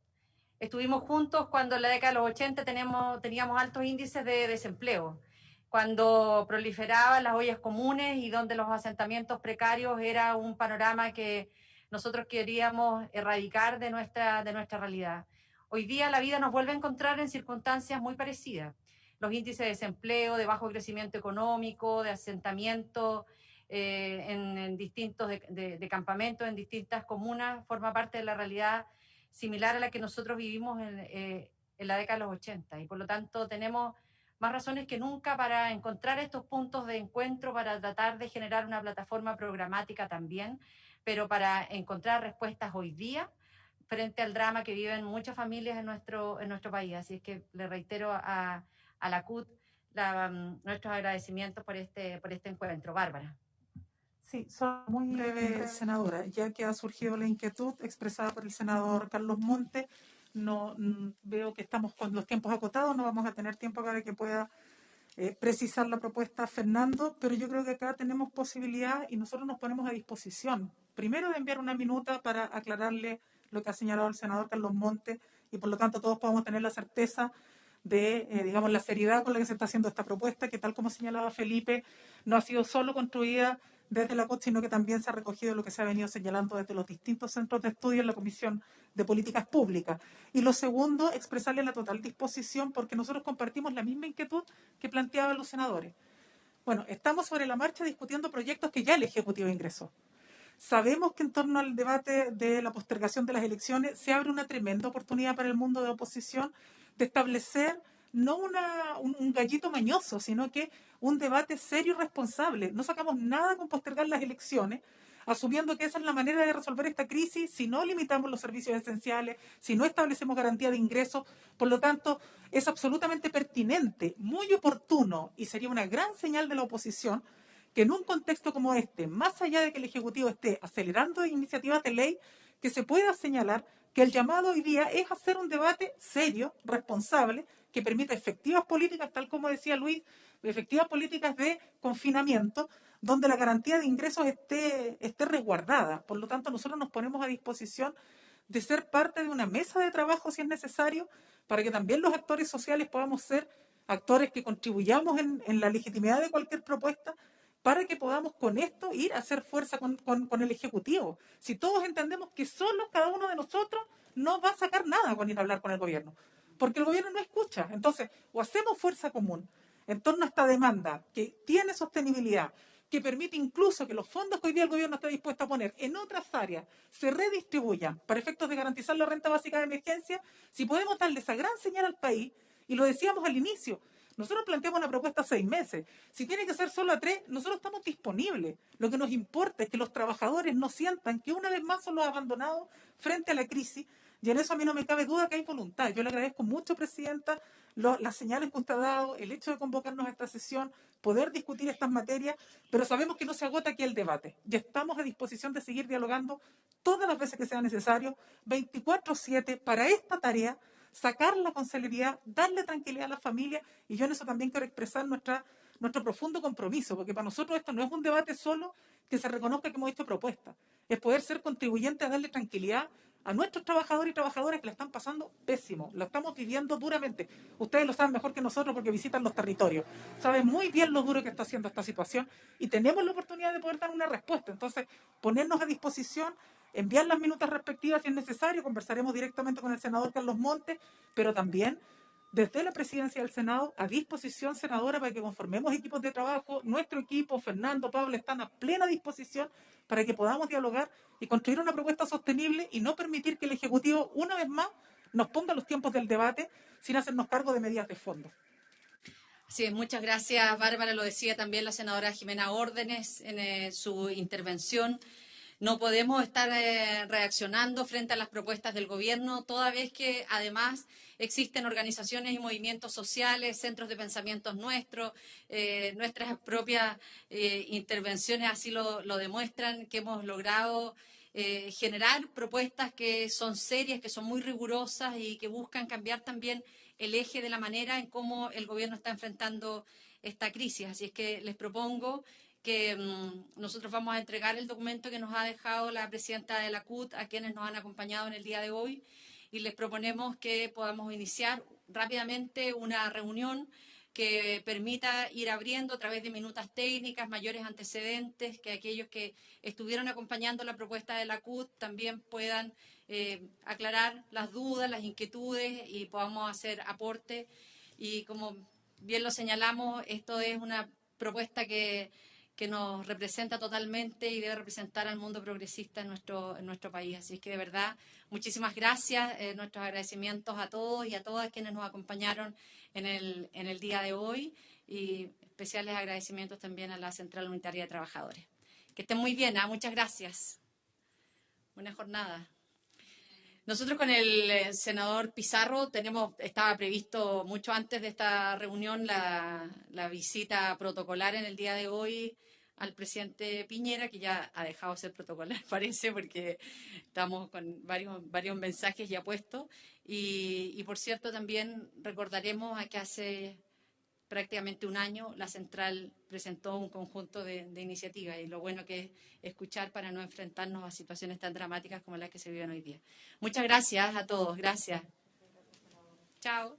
Speaker 6: Estuvimos juntos cuando en la década de los 80 teníamos altos índices de desempleo, cuando proliferaban las ollas comunes y donde los asentamientos precarios era un panorama que nosotros queríamos erradicar de nuestra realidad. Hoy día la vida nos vuelve a encontrar en circunstancias muy parecidas. Los índices de desempleo, de bajo crecimiento económico, de asentamiento en distintos de campamentos, en distintas comunas, forma parte de la realidad similar a la que nosotros vivimos en la década de los 80, y por lo tanto tenemos más razones que nunca para encontrar estos puntos de encuentro, para tratar de generar una plataforma programática también, pero para encontrar respuestas hoy día frente al drama que viven muchas familias en nuestro país. Así es que le reitero a la CUT nuestros agradecimientos por este encuentro. Bárbara.
Speaker 2: Sí, soy muy breve, senadora, ya que ha surgido la inquietud expresada por el senador Carlos Montes. No veo que estamos con los tiempos acotados, no vamos a tener tiempo para que pueda precisar la propuesta Fernando, pero yo creo que acá tenemos posibilidad y nosotros nos ponemos a disposición, primero de enviar una minuta para aclararle lo que ha señalado el senador Carlos Montes y por lo tanto todos podamos tener la certeza de, digamos, la seriedad con la que se está haciendo esta propuesta, que tal como señalaba Felipe, no ha sido solo construida desde la COT, sino que también se ha recogido lo que se ha venido señalando desde los distintos centros de estudio en la Comisión de Políticas Públicas. Y lo segundo, expresarle la total disposición, porque nosotros compartimos la misma inquietud que planteaban los senadores. Bueno, estamos sobre la marcha discutiendo proyectos que ya el Ejecutivo ingresó. Sabemos que en torno al debate de la postergación de las elecciones se abre una tremenda oportunidad para el mundo de la oposición de establecer no un gallito mañoso, sino que un debate serio y responsable. No sacamos nada con postergar las elecciones, asumiendo que esa es la manera de resolver esta crisis si no limitamos los servicios esenciales, si no establecemos garantía de ingresos. Por lo tanto, es absolutamente pertinente, muy oportuno y sería una gran señal de la oposición que en un contexto como este, más allá de que el Ejecutivo esté acelerando iniciativas de ley, que se pueda señalar que el llamado hoy día es hacer un debate serio, responsable, que permita efectivas políticas, tal como decía Luis, efectivas políticas de confinamiento, donde la garantía de ingresos esté resguardada. Por lo tanto, nosotros nos ponemos a disposición de ser parte de una mesa de trabajo, si es necesario, para que también los actores sociales podamos ser actores que contribuyamos en la legitimidad de cualquier propuesta, para que podamos con esto ir a hacer fuerza con el Ejecutivo. Si todos entendemos que solo cada uno de nosotros no va a sacar nada con ir a hablar con el gobierno, porque el gobierno no escucha. Entonces, o hacemos fuerza común en torno a esta demanda que tiene sostenibilidad, que permite incluso que los fondos que hoy día el gobierno está dispuesto a poner en otras áreas se redistribuyan para efectos de garantizar la renta básica de emergencia, si podemos darle esa gran señal al país, y lo decíamos al inicio, nosotros planteamos una propuesta a 6 meses. Si tiene que ser solo a 3, nosotros estamos disponibles. Lo que nos importa es que los trabajadores no sientan que una vez más son los abandonados frente a la crisis. Y en eso a mí no me cabe duda que hay voluntad. Yo le agradezco mucho, Presidenta, las señales que usted ha dado, el hecho de convocarnos a esta sesión, poder discutir estas materias, pero sabemos que no se agota aquí el debate. Y estamos a disposición de seguir dialogando todas las veces que sea necesario, 24/7, para esta tarea, sacarla con celeridad, darle tranquilidad a la familia, y yo en eso también quiero expresar nuestro profundo compromiso, porque para nosotros esto no es un debate solo que se reconozca que hemos hecho propuestas, es poder ser contribuyentes a darle tranquilidad a nuestros trabajadores y trabajadoras que la están pasando pésimo, lo estamos viviendo duramente. Ustedes lo saben mejor que nosotros porque visitan los territorios, saben muy bien lo duro que está haciendo esta situación y tenemos la oportunidad de poder dar una respuesta. Entonces, ponernos a disposición, enviar las minutas respectivas si es necesario, conversaremos directamente con el senador Carlos Montes, pero también desde la presidencia del Senado a disposición, senadora, para que conformemos equipos de trabajo. Nuestro equipo, Fernando, Pablo, están a plena disposición para que podamos dialogar y construir una propuesta sostenible y no permitir que el Ejecutivo, una vez más, nos ponga los tiempos del debate sin hacernos cargo de medidas de fondo.
Speaker 1: Así es, muchas gracias, Bárbara. Lo decía también la senadora Jimena Órdenes en su intervención. No podemos estar reaccionando frente a las propuestas del gobierno, toda vez que además existen organizaciones y movimientos sociales, centros de pensamientos nuestros, nuestras propias intervenciones así lo demuestran, que hemos logrado generar propuestas que son serias, que son muy rigurosas y que buscan cambiar también el eje de la manera en cómo el gobierno está enfrentando esta crisis. Así es que les propongo que nosotros vamos a entregar el documento que nos ha dejado la presidenta de la CUT a quienes nos han acompañado en el día de hoy y les proponemos que podamos iniciar rápidamente una reunión que permita ir abriendo a través de minutas técnicas, mayores antecedentes, que aquellos que estuvieron acompañando la propuesta de la CUT también puedan aclarar las dudas, las inquietudes y podamos hacer aporte. Y como bien lo señalamos, esto es una propuesta que nos representa totalmente y debe representar al mundo progresista en nuestro país. Así que de verdad, muchísimas gracias, nuestros agradecimientos a todos y a todas quienes nos acompañaron en el día de hoy y especiales agradecimientos también a la Central Unitaria de Trabajadores. Que estén muy bien, muchas gracias. Buena jornada. Nosotros con el senador Pizarro estaba previsto mucho antes de esta reunión la visita protocolar en el día de hoy al presidente Piñera, que ya ha dejado de ser protocolar, parece, porque estamos con varios mensajes ya puestos. Y por cierto, también recordaremos a que hace prácticamente un año la central presentó un conjunto de iniciativas, y lo bueno que es escuchar para no enfrentarnos a situaciones tan dramáticas como las que se viven hoy día. Muchas gracias a todos. Gracias. Chao.